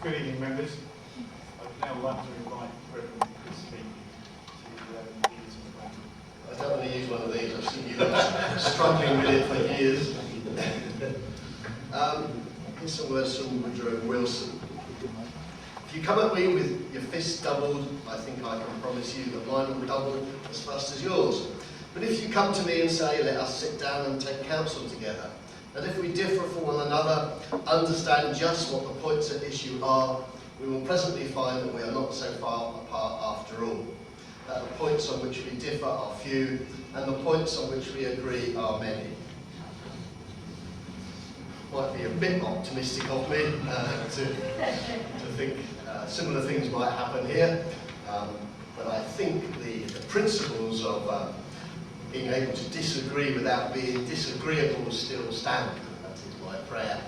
Good evening, members. I would now like to invite Reverend Chris Speaking to lead us in prayer. I don't want to use one of these. I've seen you struggling with it for years. Here's some words from Woodrow Wilson. If you come at me with your fists doubled, I think I can promise you that mine will double as fast as yours. But if you come to me and say, let us sit down and take counsel together, and if we differ from one another, understand just what the points at issue are, we will presently find that we are not so far apart after all. That the points on which we differ are few, and the points on which we agree are many. Might be a bit optimistic of me to think similar things might happen here, but I think the principles of being able to disagree without being disagreeable still stand. That is my prayer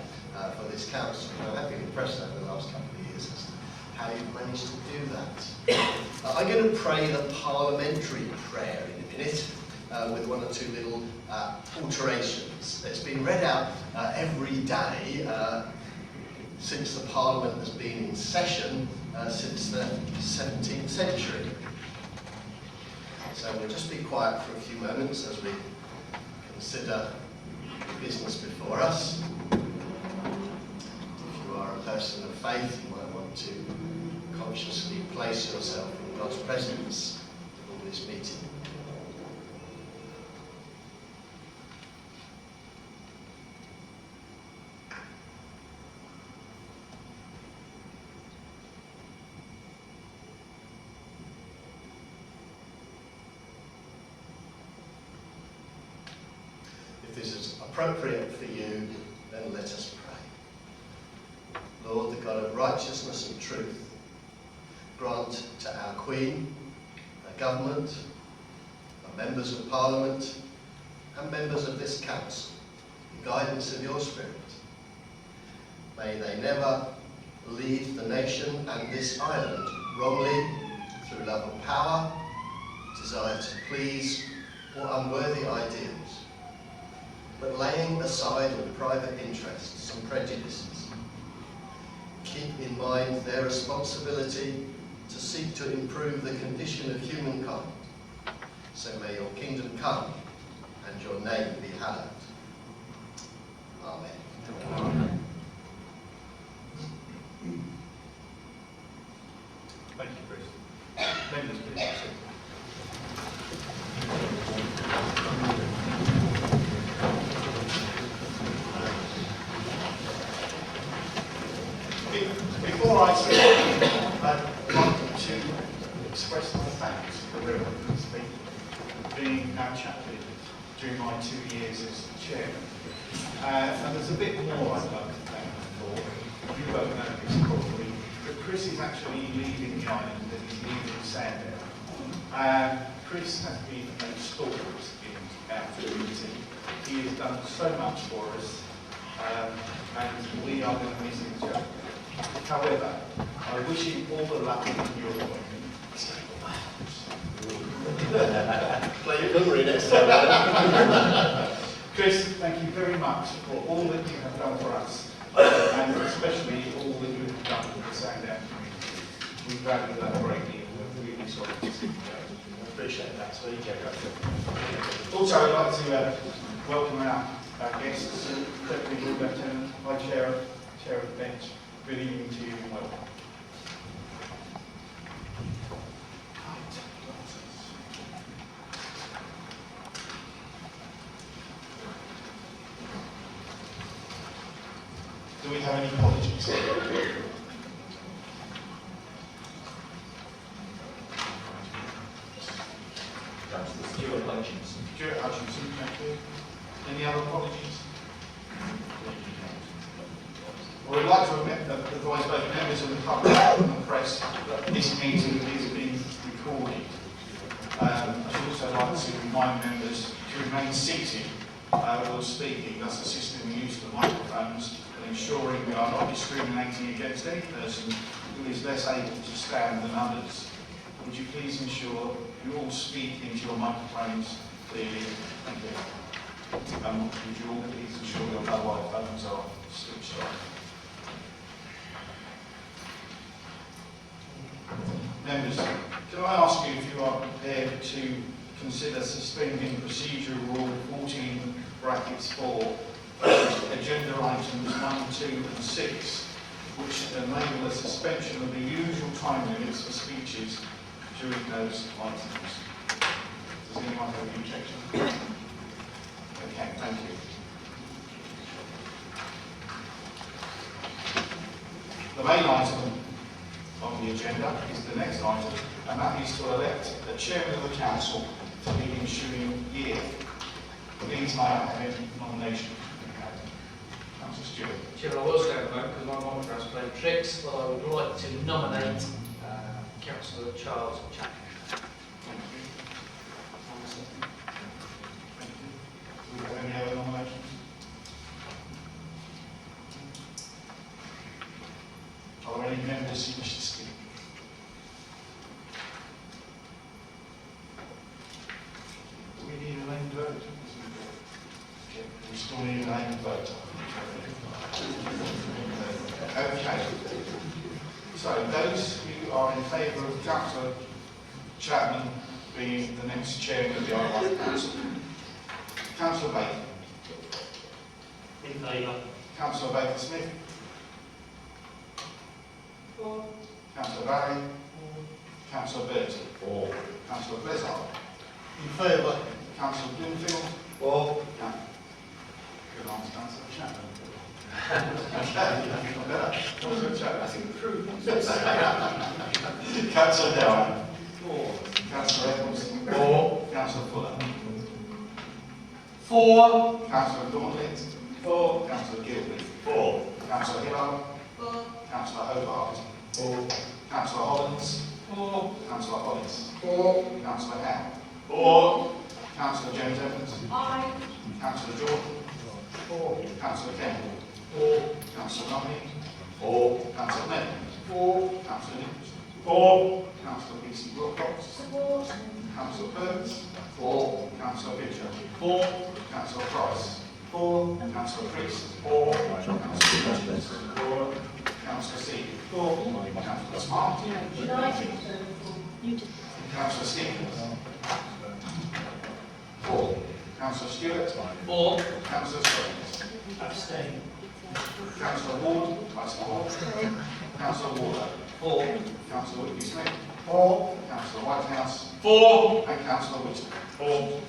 for this council. And I've been impressed over the last couple of years as to how you've managed to do that. I'm going to pray the parliamentary prayer in a minute with one or two little alterations. It's been read out every day since the Parliament has been in session since the 17th century. So we'll just be quiet for a few moments as we consider the business before us. If you are a person of faith, you might want to consciously place yourself in God's presence for this meeting. If this is appropriate for you, then let us pray. Lord, the God of righteousness and truth, grant to our Queen, our government, our members of Parliament, and members of this Council the guidance of your Spirit. May they never lead the nation and this island wrongly through love of power, desire to please, or unworthy ideals, but laying aside all private interests and prejudices. Keep in mind their responsibility to seek to improve the condition of humankind. So may your kingdom come and your name be hallowed. Amen. Amen. Thank you, Chris. Members, please sit. Before I speak, I'd like to express my thanks for Reverend Speaking for being our chaplain during my 2 years as chairman. And there's a bit more I'd like to thank him for. You won't know this probably, but Chris is actually leaving the island and he's leaving Sandown. Chris has been a stalwart in our community. He has done so much for us, and we are going to miss him too. However, I wish him all the luck in your appointment. Play your memory next time. Chris, thank you very much for all that you have done for us, and especially all that you have done for the Sandown community. We value that greatly, and we're really sorry to see you go. I appreciate that. So you go. Also, I'd like to welcome our guests, Deputy Lord Lieutenant, High Sheriff, Chair of the Bench. Good evening to you and welcome. Do we have any apologies? Stuart Hutchinson. Stuart Hutchinson, thank you. Any other apologies? Well, we'd like to advise both members of the public and the press that this meeting is being recorded. I should also like to remind members to remain seated while speaking, thus assisting the use of the microphones and ensuring we are not discriminating against any person who is less able to stand than others. Would you please ensure you all speak into your microphones clearly? Thank you. Would you all please ensure your mobile phones are switched off? Members, can I ask you if you are prepared to consider suspending procedural rule 14(4), agenda items 1, 2 and 6, which enable the suspension of the usual time limits for speeches during those items. Does anyone have any objection? Okay, thank you. The main item on the agenda is the next item, and that is to elect the chairman of the council for the ensuing year. Please may I have any nomination? Councillor Stewart. Chair, I was going to vote because my monitor has played tricks, but I would like to nominate Councillor Charles Chapman. Thank you. Thank you. Do we have any other nominations? Are there any members who wish to speak? Do we need a named vote? Okay, we still need a named vote. Okay. So those who are in favour of Councillor Chapman being the next chairman of the IWC Council. Councillor Baker. In favour. Councillor Baker Smith. For. Councillor Barry. Councillor Bertie. For. Councillor Blizzard. In favour? Councillor Bloomfield. For. Good answer, Councillor Chapman. Councillor Chapman. I think approved. Councillor Dowan. For. Councillor Edwards. For. Councillor Fuller. For. Councillor Gauntlet. For. Councillor Gilby. For. Councillor Hillard. For. Councillor Hobart. For. Councillor Hollins. For. Councillor Hollis. For. Councillor Howe. For. Councillor James Evans. Aye. Councillor Jordan. For. Councillor Campbell. For. Councillor Notting. For. Councillor Mellon. For. Councillor Nicholson. For. Councillor P.C. Wilcox. Support. Councillor Burns. For. Councillor Pitcher. For. Councillor Price. For. Councillor Priest. For. Councillor Richards. For. Councillor Seed. For. Councillor Smart. United. Councillor Stevens. For. Councillor Stewart. For. Councillor Springs. Abstain. Councillor Ward. I support. Councillor Waller. For. Councillor Whitby Smith. For. Councillor Whitehouse. For. And Councillor Whitson. For.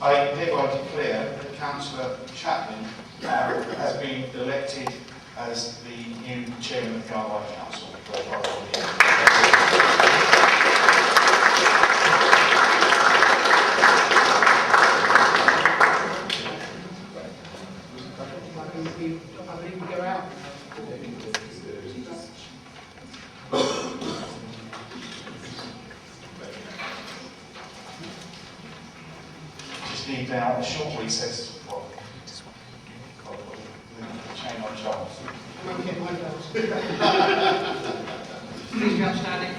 I hereby declare that Councillor Chapman has been elected as the new chairman of the IWC Council for the borough of Leeds. Just need now a short recess. Chain on Charles. Please be outstanding.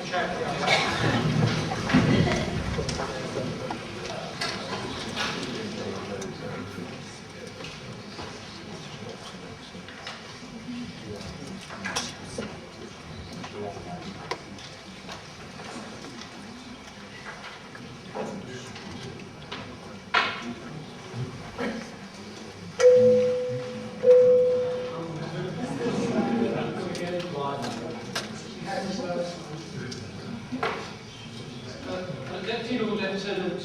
Deputy Lord Lieutenant,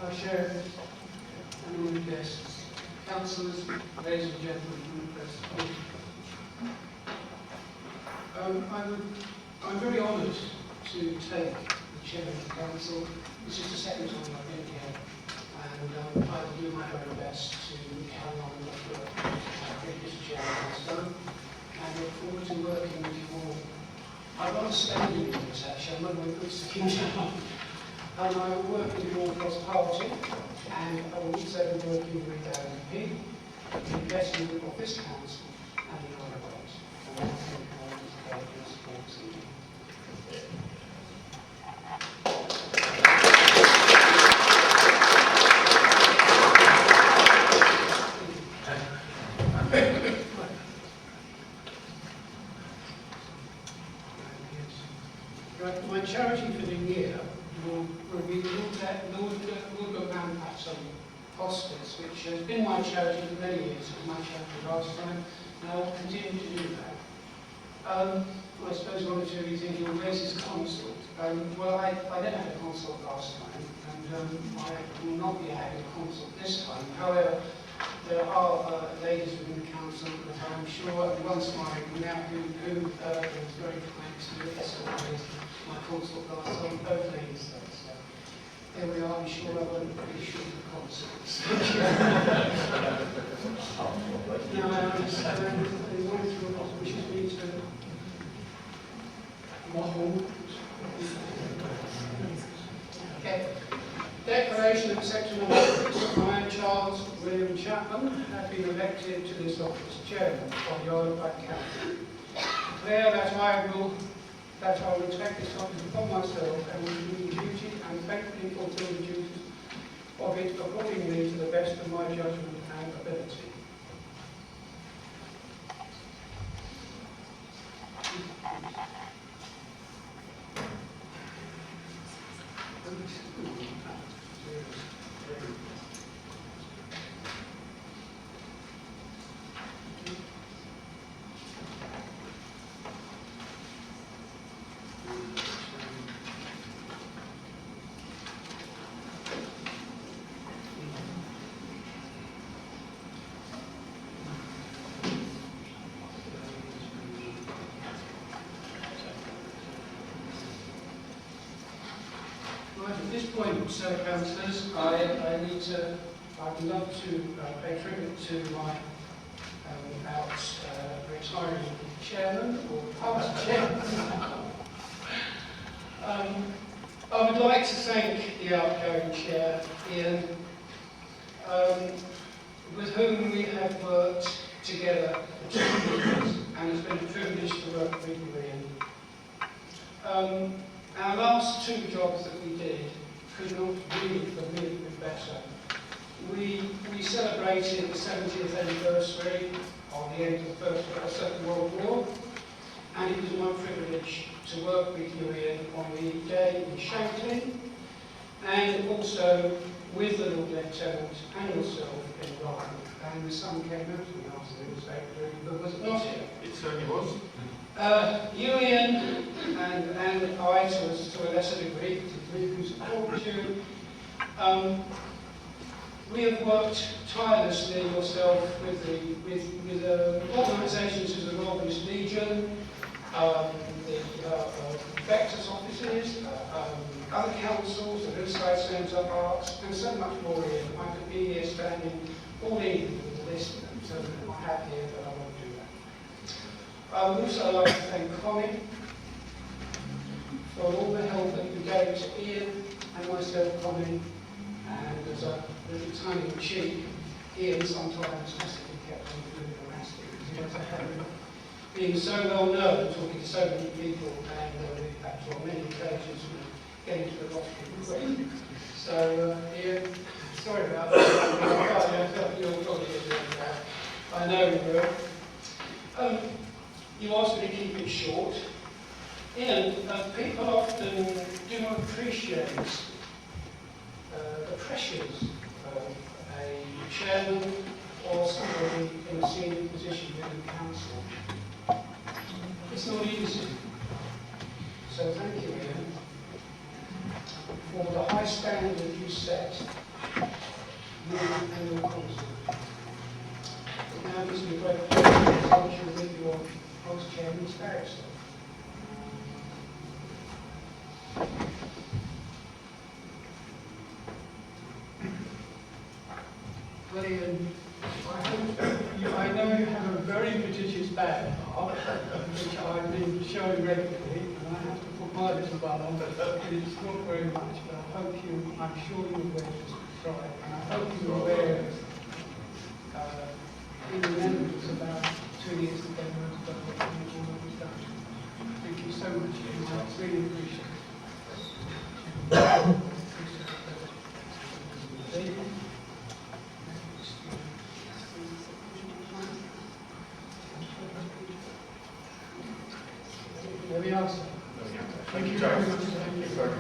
our Sheriff, and all the guests, councillors, ladies and gentlemen from the press. I'm very honoured to take the chair of the council. This is the second time I've been here, and I will do my very best to carry on with the work my previous chair has done. and look forward to working with you all. I've got a statement in this actually, I'm not going to put sticking down. And I will work with you all cross-party, and I will also be working with MP, the investment of this council, and in other ways. And I think I will support this evening. Right, my charity for the year will be Lord Around at some Hospice, which has been my charity for many years. It was my charity last time, and I will continue to do that. I suppose one or two of you think, well, where's his consult? Well, I didn't have a consult last time, and I will not be having a consult this time. However, there are ladies within the council that I'm sure, and once my who was very kind to facilitate my consult last time, both ladies said so. Here we are, I'm sure I won't be short of consults. Now I understand that one of your wishes me to model. Okay. Declaration of Section of Office. I, Charles William Chapman, have been elected to this office, Chairman of the Isle of Wight County. Declare that I will take this office upon myself and will do the duty and faithfully fulfil the duties of it accordingly to the best of my judgment and ability. At this point, councillors, I'd love to pay tribute to my retiring chairman, or past chairman. I would like to thank the outgoing chair, Ian, with whom we have worked together for 2 years, and it's been a privilege to work with you, Ian. Our last 2 jobs that we did could not really, for me, be better. We celebrated the 70th anniversary of the end of the Second World War, and it was my privilege to work with you, Ian, on the day in Shanklin, and also with the Lord Lieutenant and yourself in Rome. And the sun came out of the afternoon, so but was it not here? It certainly was. You, Ian, and I, to a lesser degree, particularly who support you, we have worked tirelessly yourself with organisations as the Royal British Legion, the Vector's offices, other councils, the Hillside Centre, Arts, and so much more, Ian. I could be here standing all evening with the list of them, so I have here, but I won't do that. I would also like to thank Connie for all the help that you gave to Ian and myself, Connie, and as a little tiny cheek, Ian sometimes has to be kept on doing dramatic, because he has a habit of being so well known, talking to so many people, and in fact on many occasions getting to the bottom of the quick. So Ian, sorry about that. You'll probably get that. I know you will. You asked me to keep it short. Ian, people often do not appreciate the pressures of a chairman or somebody in a senior position within the council. It's not easy. So thank you, Ian, for the high standard you set, you and your council. It now gives me great pleasure to present you with your post-chairman's barrister. Well, Ian, I know you have a very prodigious bad heart, regularly, and I have to put my little bun on, but it's not very much, but I'm sure you'll bear to subscribe, and I hope you'll bear in remembrance about 2 years ago when I was done what was done. Thank you so much, I really appreciate it. There we are, sir. Thank you, Joe. Thank you very much.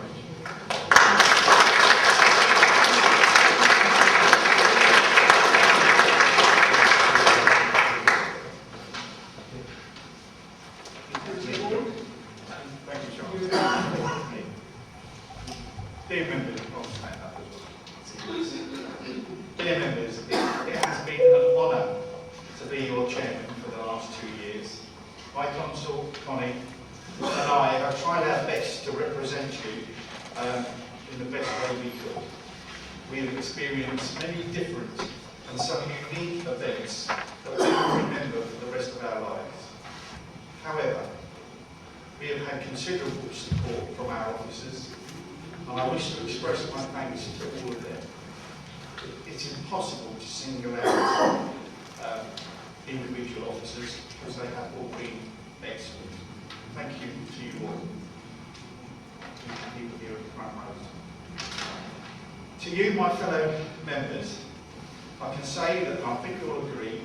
Thank you, John. Dear members, dear members, it has been an honour to be your chairman for the last 2 years. My consort, Connie, and I have tried our best to represent you in the best way we could. We have experienced many different and some unique events that we will remember for the rest of our lives. However, we have had considerable support from our officers, and I wish to express my thanks to all of them. It's impossible to single out individual officers because they have all been excellent. Thank you to you all. People here at the front rows. To you, my fellow members, I can say that I think you'll agree,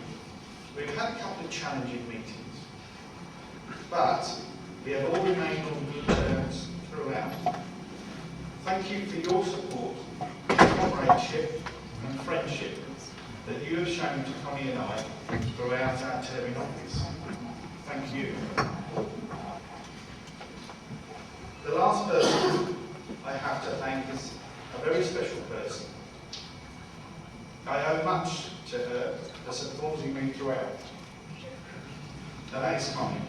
we've had a couple of challenging meetings, but we have all remained on good terms throughout. Thank you for your support, comradeship and friendship that you have shown to Connie and I throughout our term in office. Thank you. The last person I have to thank is a very special person. I owe much to her for supporting me throughout. And that is Connie.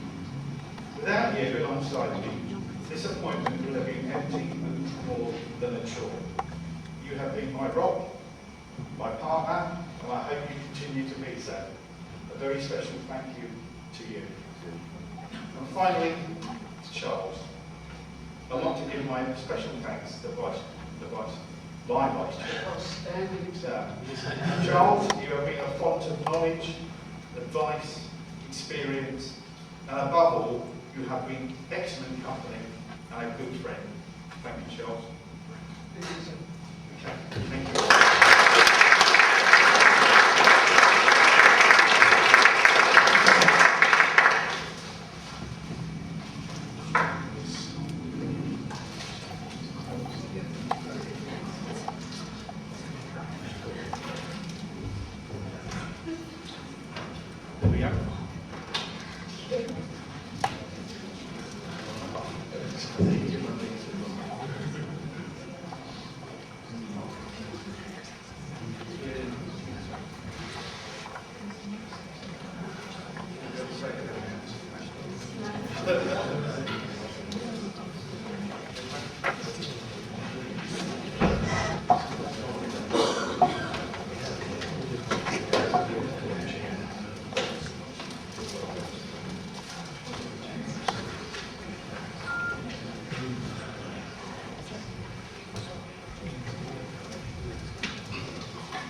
Without you alongside me, this appointment would have been empty and more than a chore. You have been my rock, my partner, and I hope you continue to be so. A very special thank you to you. And finally, to Charles. I want to give my special thanks to my vice chair. Charles, you have been a font of knowledge, advice, experience, and above all, you have been excellent company and a good friend. Thank you, Charles. Okay, thank you. There we go.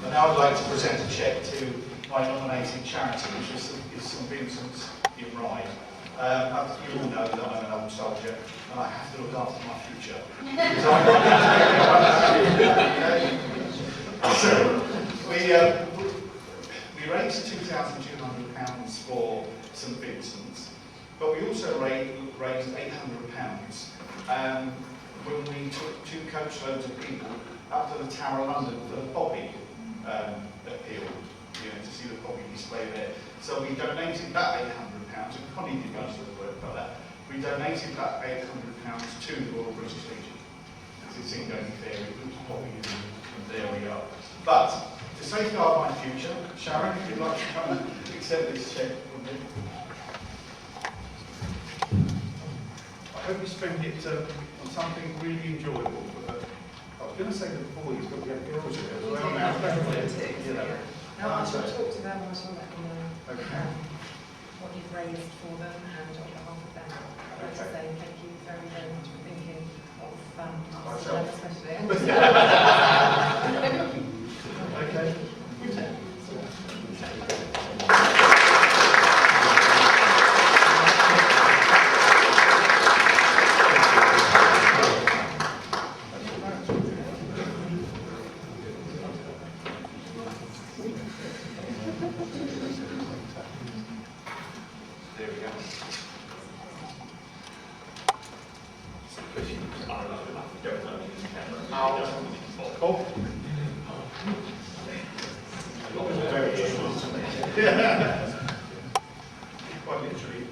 Now I'd like to present a cheque to my nominating charity, which is St Vincent's in Ryde. You all know that I'm an old soldier and I have to look after my future. So we raised £2,200 for St Vincent's, but we also raised £800 when we took 2 coachloads of people up to the Tower of London for the poppy appeal, to see the poppy display there. So we donated that £800, and Connie did most of the work for that. We donated that £800 to the Royal British Legion, because it seemed only fair, it was poppy, and there we are. But to safeguard my future, Sharon, if you'd like to come and accept this cheque from me. I hope you spend it on something really enjoyable. I was going to say the boys, but we have girls here as well now. No, I shall talk to them when I saw that. Okay. what you've raised for them, and on behalf of them, I'd like to say thank you very, very much for thinking of us, especially. Okay. There we go. Oh. Very useful to me. Quite literally,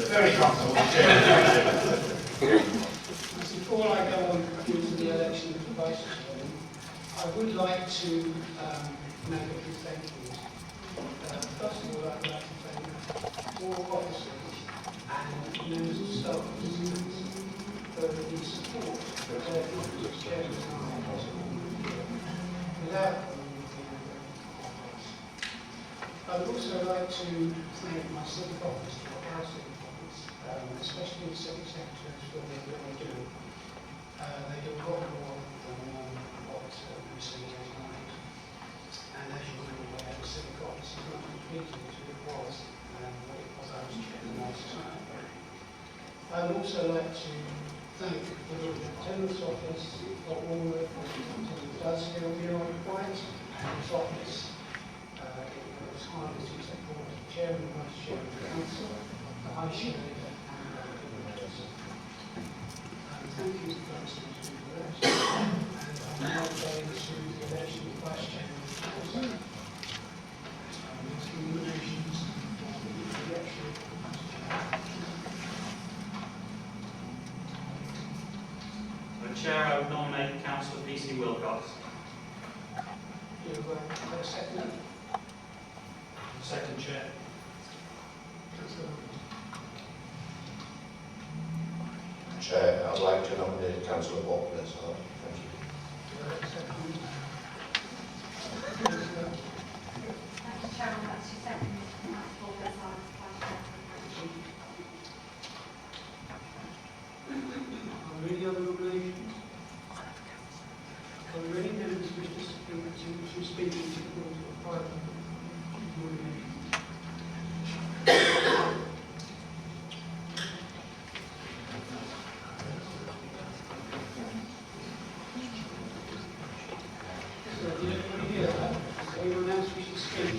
very comfortable chair. Before I go on into the election of the Vice Chairman, I would like to make a few thank yous. First of all, I'd like to thank all officers and members of staff for the support that their officers, chairmen and I without them, I would also like to thank my civic office, our civic office, especially the civic secretaries for what they do. They do a lot more than what we see every night. And as you will be aware, the civic office is not completely as it was what it was I was chairman last time. I would also like to thank the Lieutenant's office for all the work it does here on the Isle of Wight, and its office. It's hard to support the chairman, vice chairman of the council, the high sheriff, and the members. Thank you to those who do the election. And I'm now going to the election of vice chairman of the council. Nominations for the election of vice chairman. The chair, I would nominate Councillor P.C. Wilcox. You have a second? Second chair. Chair, I'd like to nominate Councillor Walker as well. Thank you. Chairman, that's your second. That's for the Are there any other nominations? Are there any members who wish to speak in support of private nomination? So, did everybody hear that? Is anyone else wishing to speak?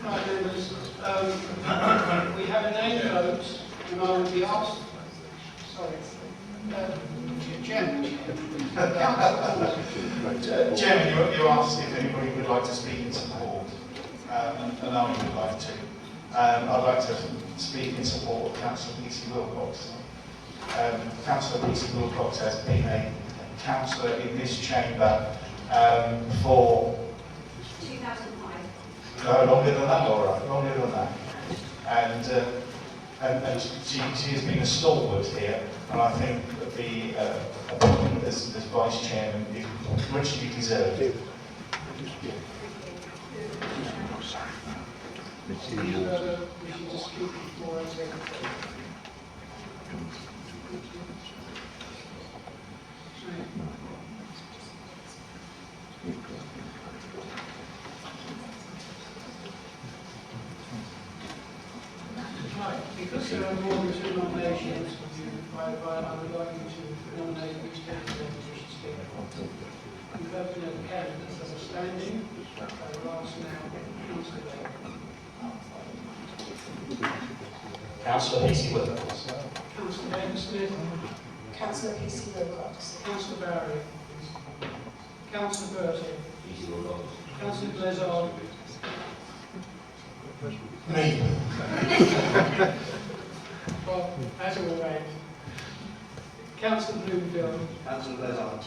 Right, members, we have a name vote, and I will be asked, sorry, Chairman. Chairman, you asked if anybody would like to speak in support, and I would like to. I'd like to speak in support of Councillor PC Wilcox. Councillor PC Wilcox has been a councillor in this chamber for 2005. no, longer than that, all right, longer than that. And she has been a stalwart here, and I think that the appointment as Vice Chairman is richly deserved. We should just keep it more as Right, because there are more than 2 nominations, I would like you to nominate each candidate who wishes to speak. You've opened up the candidates that are standing. I will ask now Councillor Day. Councillor PC Wilcox. Councillor David Smith. Councillor PC Wilcox. Councillor Barry. Councillor Bertie. Councillor Blazard. Me. Well, as always. Councillor Bloomfield. Councillor Blazard.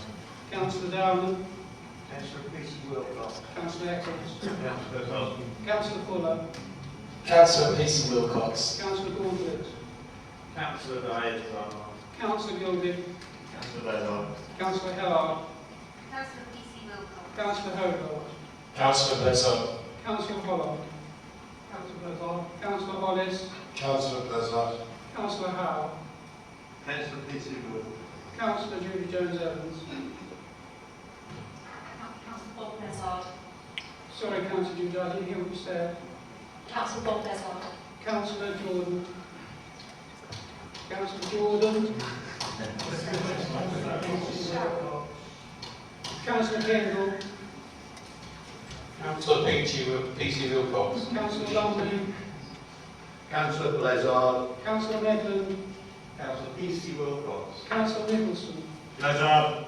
Councillor Dowman. Councillor PC Wilcox. Councillor Eccles. Councillor Blazard. Councillor Fuller. Councillor PC Wilcox. Councillor Gauntlet. Councillor Dyer. Councillor Gilby. Councillor Blazard. Councillor Hillard. Councillor PC Wilcox. Councillor Hogarth. Councillor Blazard. Councillor Holland. Councillor Blazard. Councillor Hollis. Councillor Blazard. Councillor Howe. Councillor PC Wilcox. Councillor Julie Jones-Evans. Councillor Bob Blazard. Sorry, Councillor Julie, I didn't hear what you said. Councillor Bob Blazard. Councillor Jordan. Councillor Jordan. Councillor Kendall. Councillor PC Wilcox. Councillor Lumley. Councillor Blazard. Councillor Medland. Councillor PC Wilcox. Councillor Nicholson. Blazard.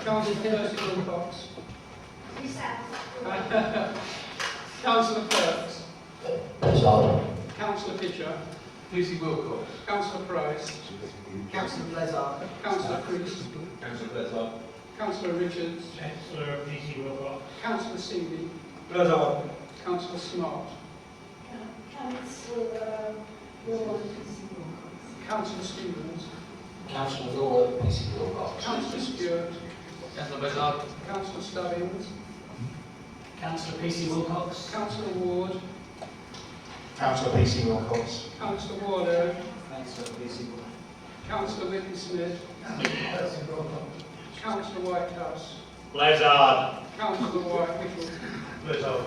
Councillor Percy Wilcox. Who said? Councillor Perks. Blazard. Councillor Pitcher. PC Wilcox. Councillor Price. Councillor Blazard. Councillor Priest. Councillor Blazard. Councillor Richards. Councillor PC Wilcox. Councillor Seeley. Blazard. Councillor Smart. Councillor Ward. Councillor Stevens. Councillor Law PC Wilcox. Councillor Stewart. Councillor Blazard. Councillor Stubbings. Councillor PC Wilcox. Councillor Ward. Councillor PC Wilcox. Councillor Wardo. Councillor PC Wilcox. Councillor Whitney Smith. Councillor Whitehouse. Blazard. Councillor White Whittle. Blazard.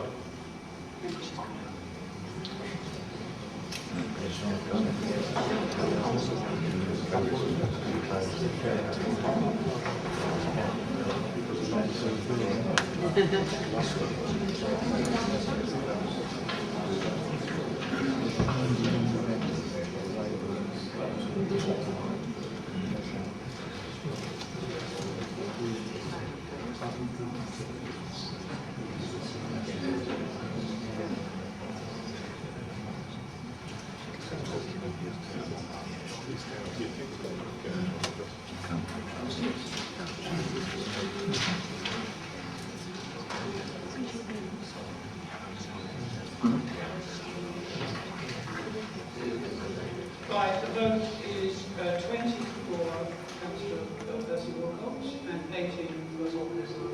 Right, the vote is 20 for Councillor Percy Wilcox and 18 for Bob Blazard.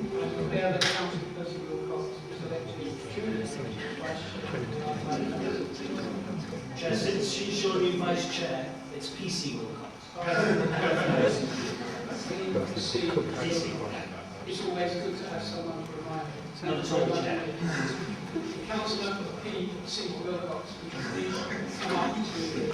I declare that Councillor Percy Wilcox is elected duly Vice Chair. Chair, since she's your new Vice Chair, it's PC Wilcox. It's always good to have someone to remind me. Not at all, Chair. Councillor P.C. Wilcox, would you please come up to the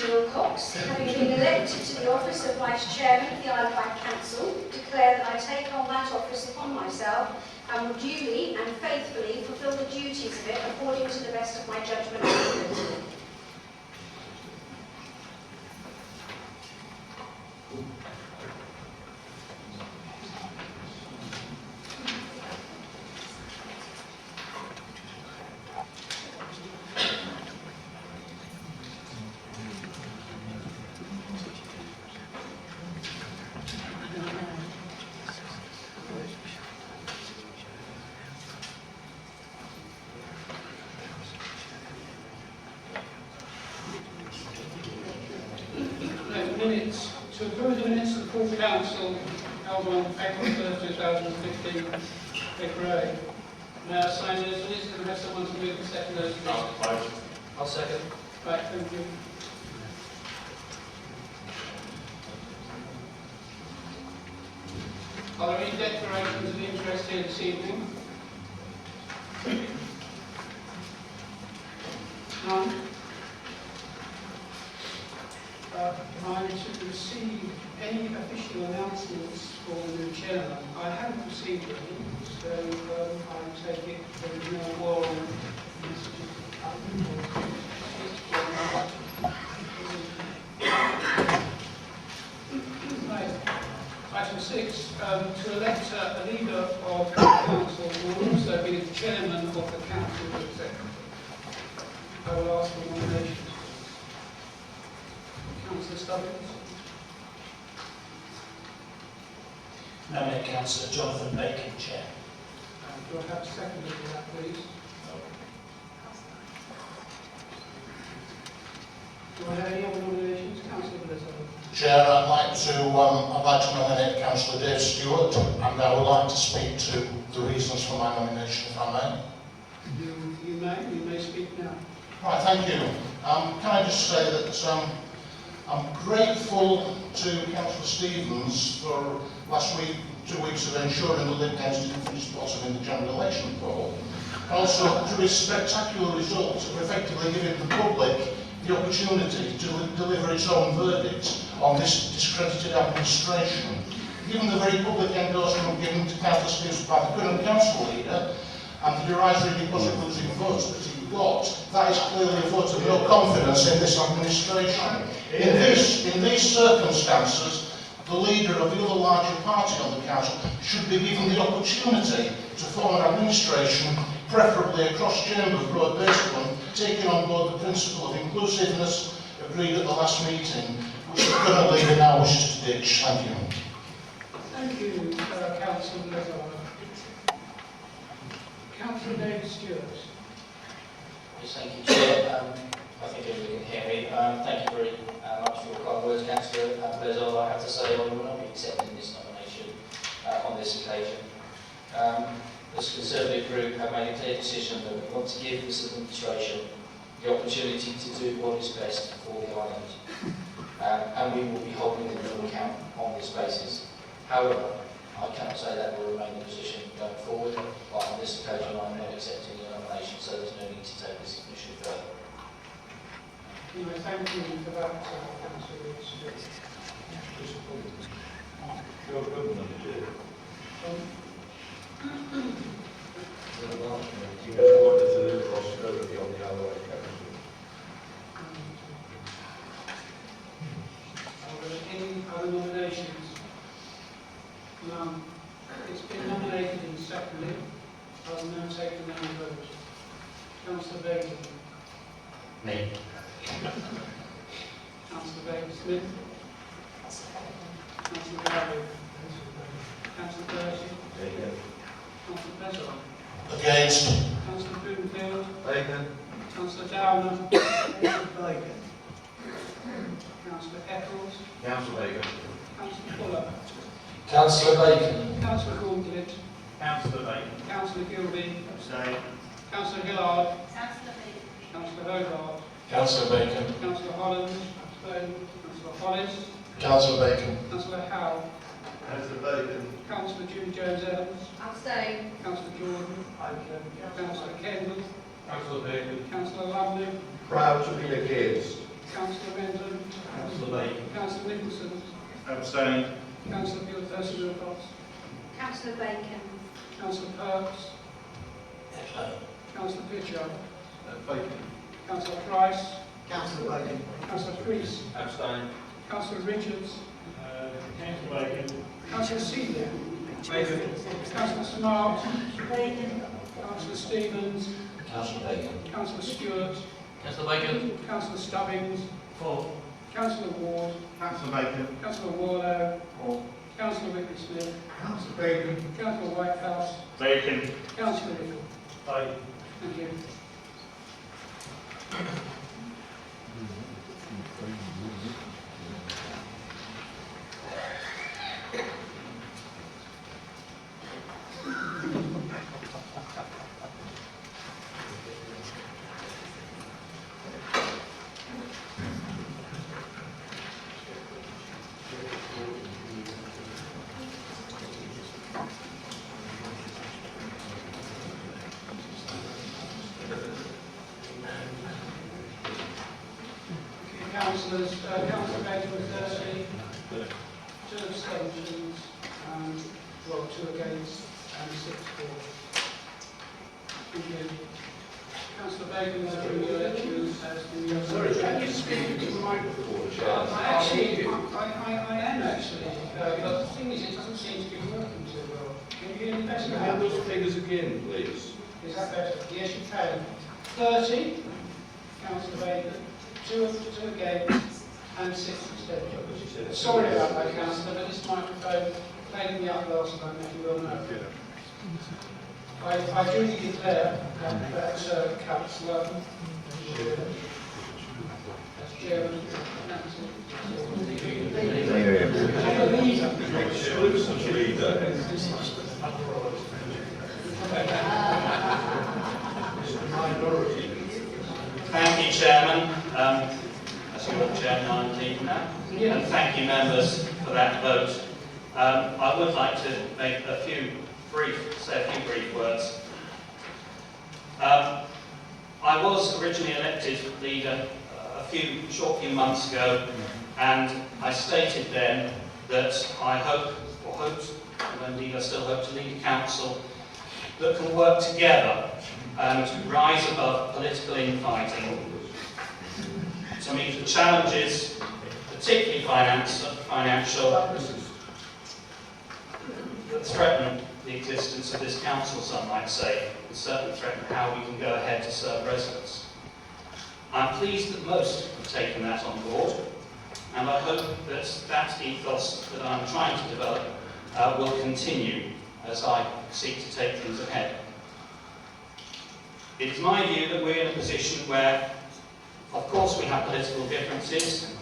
Peter Wilcox, having been elected to the office of Vice Chairman of the Isle of Wight Council, declare that I take on that office upon myself and will duly and faithfully fulfil the duties of it according to the best of my judgment and ability. Minutes. To approve the minutes of the full council held on April 1st, 2015, Vicar. May I sign those minutes and have someone to move and second those minutes? I'll second. Right, thank you. Are there any declarations of interest here this evening? None? I'm to receive any official announcements for the new chairman. I haven't received any, so I take it there is no oral messages Right. Item 6, to elect a leader of the council who will also be the chairman of the council executive. I will ask for nominations. Councillor Stubbins. Nominate Councillor Jonathan Bacon, Chair. Do I have a second for that, please? Do I have any other nominations? Councillor Blizzard. Chair, I'd like to nominate Councillor Dave Stewart, and I would like to speak to the reasons for my nomination, if I may. You may speak now. Right, thank you. Can I just say that I'm grateful to Councillor Stevens for last week, 2 weeks of ensuring the Lib Dems didn't finish bottom in the general election poll, and also to his spectacular result of effectively giving the public the opportunity to deliver its own verdict on this discredited administration. Given the very public endorsement given to Councillor Stevens by the current council leader, and the derisory deposit losing votes that he got, that is clearly a vote of no confidence in this administration. In these circumstances, the leader of the other larger party on the council should be given the opportunity to form an administration, preferably a cross-chamber broad-based one, taking on board the principle of inclusiveness agreed at the last meeting, which the current leader now wishes to ditch. Thank you. Thank you, Councillor Blizzard. Councillor David Stewart. Yes, thank you, Chair. I think everybody can hear me. Thank you very much for your kind words, Councillor Blizzard. I have to say I will not be accepting this nomination on this occasion. This Conservative group have made a clear decision that we want to give this administration the opportunity to do what is best for the island. And we will be holding them to account on this basis. However, I cannot say that will remain the position going forward, but on this occasion I'm not accepting the nomination, so there's no need to take this issue further. Anyway, thank you for that, Councillor Stewart. Your government, you just wanted to live prosperity on the other way, Council. Are there any other nominations? None. It's been nominated and seconded. I will now take the name vote. Councillor Bacon. Me. Councillor Baker-Smith. Councillor Gallagher. Councillor Percy. Councillor Blizzard. Against. Councillor Bloomfield. Bacon. Councillor Downer. Bacon. Councillor Eccles. Council Bacon. Councillor Fuller. Councillor Bacon. Councillor Gauntlet. Councillor Bacon. Councillor Gilby. Abstain. Councillor Gillard. Councillor Bacon. Councillor Hobart. Councillor Bacon. Councillor Holland. Abstain. Councillor Hollis. Councillor Bacon. Councillor Howe. Councillor Bacon. Councillor Julie Jones-Evans. Abstain. Councillor Jordan. Councillor Kendall. Councillor Bacon. Councillor Lumley. Proud to be against. Councillor Mendon. Councillor Bacon. Councillor Nicholson. Abstain. Councillor Wilson. Councillor Bacon. Councillor Perks. Abstain. Councillor Pitcher. Bacon. Councillor Price. Councillor Bacon. Councillor Priest. Abstain. Councillor Richards. Councillor Bacon. Councillor Seeley. Bacon. Councillor Smart. Councillor Stevens. Councillor Bacon. Councillor Stewart. Councillor Bacon. Councillor Stubbings. For. Councillor Ward. Councillor Bacon. Councillor Warlow. Councillor Whitley-Smith. Councillor Bacon. Councillor Whitehouse. Bacon. Councillor Little. Aye. Thank you. Councillors, Councillor Bacon with 30, 2 abstentions, and 2 against, and 6 for. Thank you. Councillor Bacon, has been elected as the... Sorry, can you speak into the microphone, Chair? I am actually, but the thing is, it doesn't seem to be working too well. Can you hear me better Can you now? have those figures again, please? Is that better? Yes, you can. 30, Councillor Bacon, 2 against, and 6 abstentions. Sorry about that, Councillor, but this microphone played me up last time, as you well know. I duly declare that Councillor, as Chairman, Thank you, Chairman. As you're Chairman, I'm leaving now. And thank you, members, for that vote. I would like to make say a few brief words. I was originally elected leader a short few months ago, and I stated then that I hoped, and indeed I still hope, to lead a council that can work together and rise above political infighting to meet the challenges, particularly financial, that threaten the existence of this council, some might say, and certainly threaten how we can go ahead to serve residents. I'm pleased that most have taken that on board, and I hope that that ethos that I'm trying to develop will continue as I seek to take things ahead. It is my view that we're in a position where, of course, we have political differences,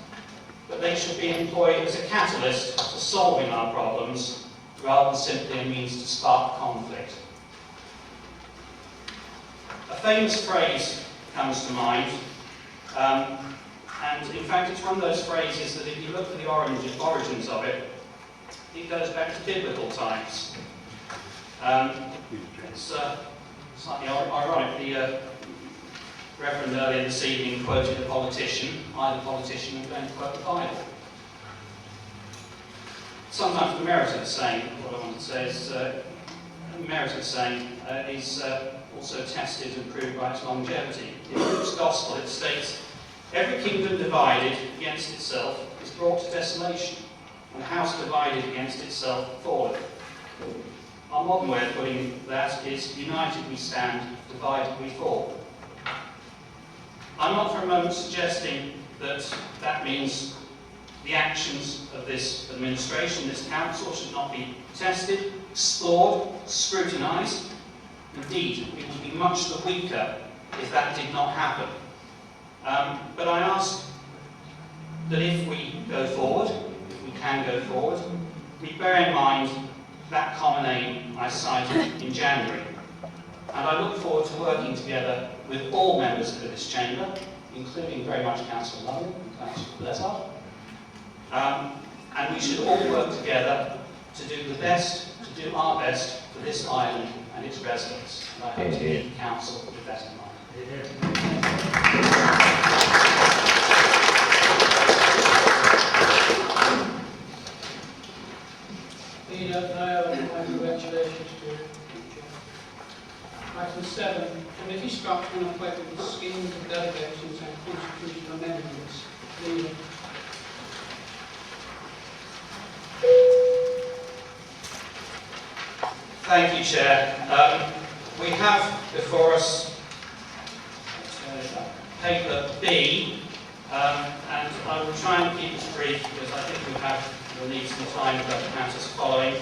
but they should be employed as a catalyst to solving our problems rather than simply a means to spark conflict. A famous phrase comes to mind, and in fact it's one of those phrases that if you look at the origins of it, it goes back to biblical times. It's slightly ironic. The Reverend earlier this evening quoted a politician. I'm a politician and going to quote the Bible. Sometimes the merit of the saying, what I want to say is, the merit of the saying is also tested and proved by its longevity. In Luke's Gospel it states, "Every kingdom divided against itself is brought to desolation, and a house divided against itself falleth." Our modern way of putting that is, united we stand, divided we fall. I'm not for a moment suggesting that that means the actions of this administration, this council, should not be tested, explored, scrutinised. Indeed, it would be much the weaker if that did not happen. But I ask that if we go forward, if we can go forward, we bear in mind that common aim I cited in January. And I look forward to working together with all members of this chamber, including very much Councillor London and Councillor Blezard. And we should all work together to do our best for this island and its residents. And I hope to lead the council with that in mind. restructure and appointment schemes of delegations and constitutional amendments. Leader. Thank you, Chair. We have before us paper B, and I will try and keep it brief because I think we'll need some time for matters following.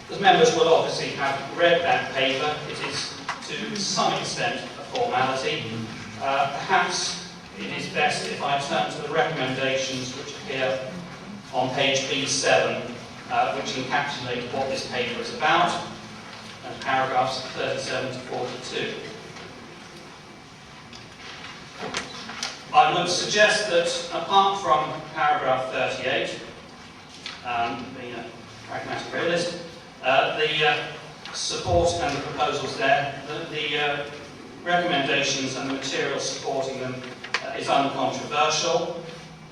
The members will obviously have read that paper. It is to some extent a formality. Perhaps it is best if I turn to the recommendations which appear on page B7, which encapsulate what this paper is about, and paragraphs 37 to 42. I would suggest that apart from paragraph 38, being a pragmatic realist, the support and the proposals there, the recommendations and the material supporting them is uncontroversial.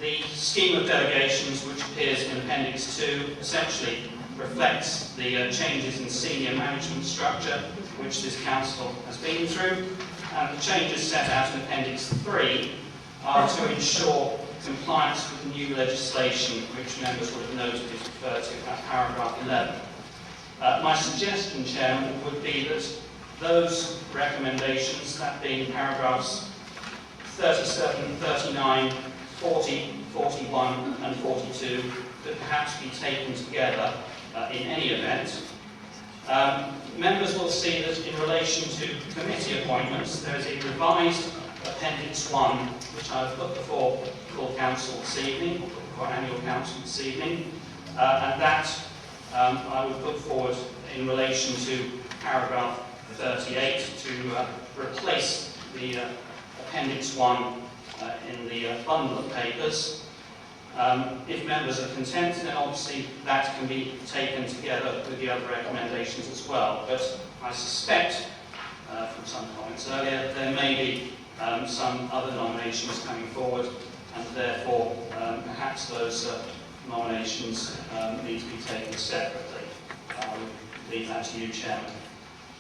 The scheme of delegations, which appears in Appendix 2, essentially reflects the changes in senior management structure which this council has been through, and the changes set out in Appendix 3 are to ensure compliance with new legislation, which members would have noted is referred to at paragraph 11. My suggestion, Chairman, would be that those recommendations, that being paragraphs 37, 39, 40, 41 and 42, could perhaps be taken together in any event. Members will see that in relation to committee appointments, there is a revised Appendix 1, which I have put before full council this evening, or before annual council this evening, and that I would put forward in relation to paragraph 38 to replace the Appendix 1 in the bundle of papers. If members are content, then obviously that can be taken together with the other recommendations as well. But I suspect, from some comments earlier, there may be some other nominations coming forward, and therefore perhaps those nominations need to be taken separately. I would leave that to you, Chairman.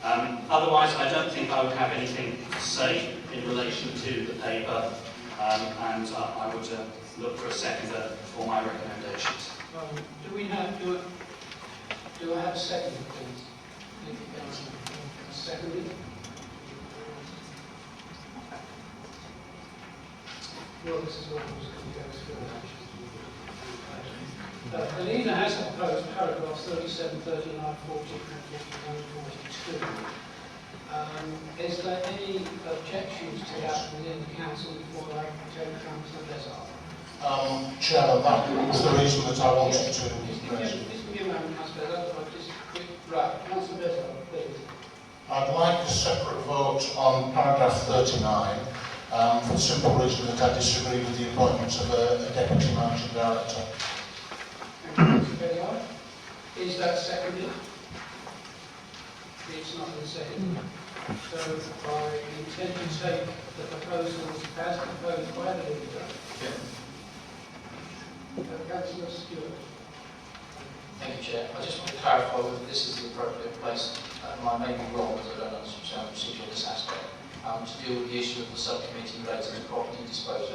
Otherwise, I don't think I would have anything to say in relation to the paper, and I would look for a seconder for my recommendations. Do I have a second, please? Thank you, Councillor. Seconded. Well, this is what was going to go through. The leader has proposed paragraphs 37, 39, 40, and 42. Is there any objections to that within the council before I take Councillor Bezard? Chairman, that was the reason that I wanted to raise it. Just give me a moment, Councillor Bezard. Right, Councillor Bezard, please. I'd like a separate vote on paragraph 39 for the simple reason that I disagree with the appointment of a deputy managing director. Thank you, Councillor Bezard. Is that seconded? It's not been seconded. So I intend to take the proposals as proposed by the leader. Councillor Stewart. Thank you, Chair. I just want to clarify whether this is the appropriate place, and I may be wrong because I don't understand the procedure in this aspect, to deal with the issue of the subcommittee related to property disposal. To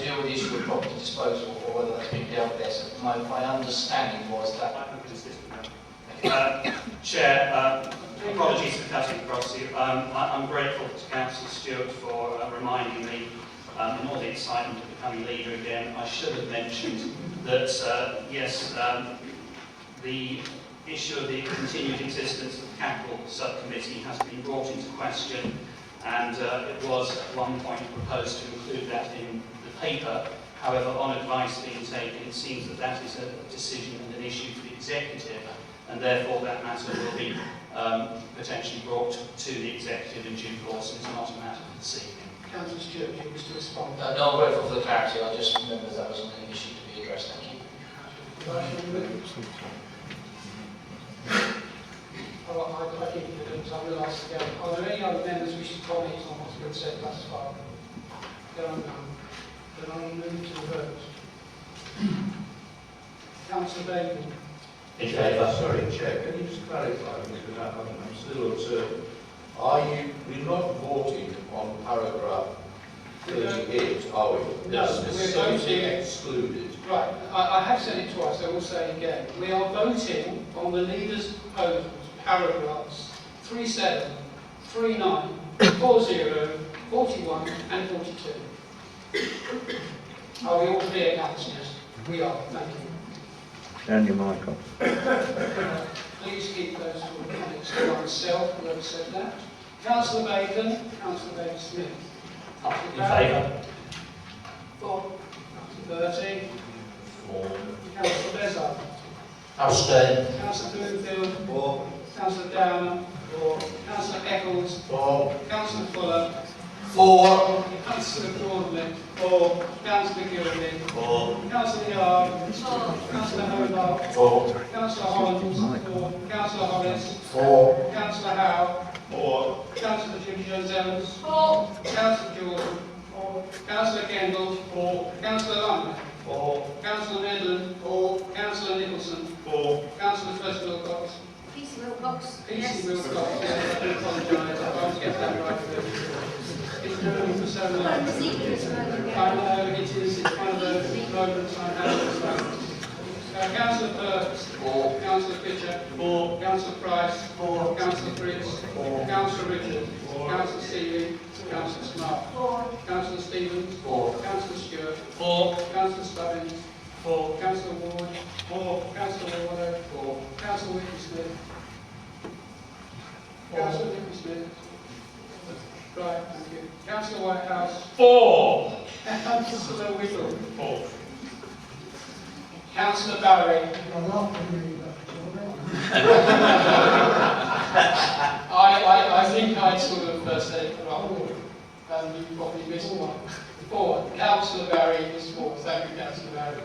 deal with the issue of property disposal, or whether that's being dealt with there. So my understanding was that... Chair, apologies for cutting across you. I'm grateful to Councillor Stewart for reminding me, in all the excitement of becoming leader again, I should have mentioned that, yes, the issue of the continued existence of the Capital Subcommittee has been brought into question, and it was at one point proposed to include that in the paper. However, on advice being taken, it seems that that is a decision and an issue for the executive, and therefore that matter will be potentially brought to the executive in due course, and it's not a matter for this evening. Councillor Stewart, do you wish to respond? No, I'm grateful for the clarity. I just remembered that was an issue to be addressed. Thank you. I think I will ask again. Are there any other members who wish to comment on what's been said thus far? There are none. Then I'll move to the vote. Councillor Bacon. In favour. Sorry, Chair, can you just clarify, because I'm still uncertain. We're not voting on paragraph 38, are we? No, It's we're specifically voting- excluded. Right, I have said it twice, I will say it again. We are voting on the leader's proposals, paragraphs 37, 39, 40, 41 and 42. Are we all clear, councillors? We are, thank you. Turn your mic off. Please keep those comments to oneself, whoever said that. Councillor Bacon, Councillor Baker-Smith. In favour. For. Councillor Bertie. For. Councillor Bezzard. Abstain. Councillor Bloomfield. For. Councillor Downer. For. Councillor Eccles. For. Councillor Fuller. For. Councillor Broadley. For. Councillor Gilby. For. Councillor Yard. Councillor Hobart. For. Councillor Hollands. For. Councillor Hollis. For. Councillor Howe. For. Councillor Judy Jones-Evans. For. Councillor Jordan. For. Councillor Kendall. For. Councillor Lumley. For. Councillor Midland. For. Councillor Nicholson. For. Councillor First Wilcox. PC Wilcox. PC Wilcox. Yes, I do apologise. I won't get that right. It's been for so long. I'm receiving this moment. I know it is. It's one of those moments I have. Councillor Perks. For. Councillor Pitcher. For. Councillor Price. For. Councillor Fritz. For. Councillor Richard. For. Councillor Seeley. Councillor Smart. For. Councillor Stevens. For. Councillor Stewart. For. Councillor Stubbins. For. Councillor Ward. For. Councillor Warner. For. Councillor Whitley-Smith. Councillor Whitley-Smith. Right, thank you. Councillor Whitehouse. For. Councillor Whittle. For. Councillor Barry. I think I sort of said it wrong, and you probably missed one. For. Councillor Barry is for. Thank you, Councillor Barry.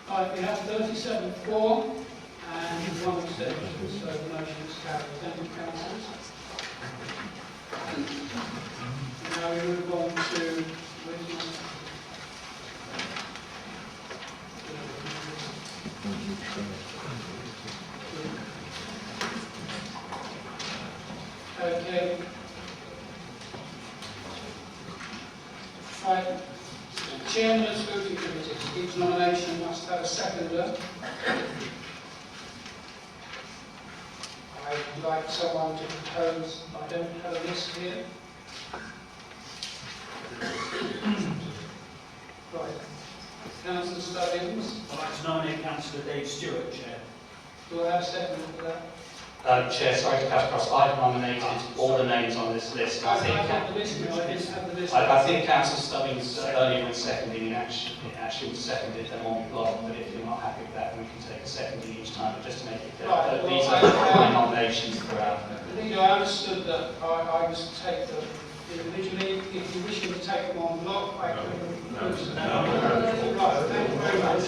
Right, we have 37 for and 1 abstention, so the motion is carried. Thank you, councillors. Now we move on to okay. Right. Chairman of Scrutiny Committee, each nomination must have a seconder. I would like someone to propose. I don't have a list here. Right. Councillor Stubbins. I'd like to nominate Councillor Dave Stewart, Chair. Do I have a second for that? Chair, sorry to cut across. I've nominated all the names on this list. I got the list here. I didn't have the list. I think Councillor Stubbins earlier when seconding actually seconded them en bloc, but if you're not happy with that, then we can take a seconding each time, but just to make it clear. Right, But well, these are my nominations throughout. Leader, I understood that I was to take them individually. If you wish me to take them en bloc, I can propose them. Right, thank you very much.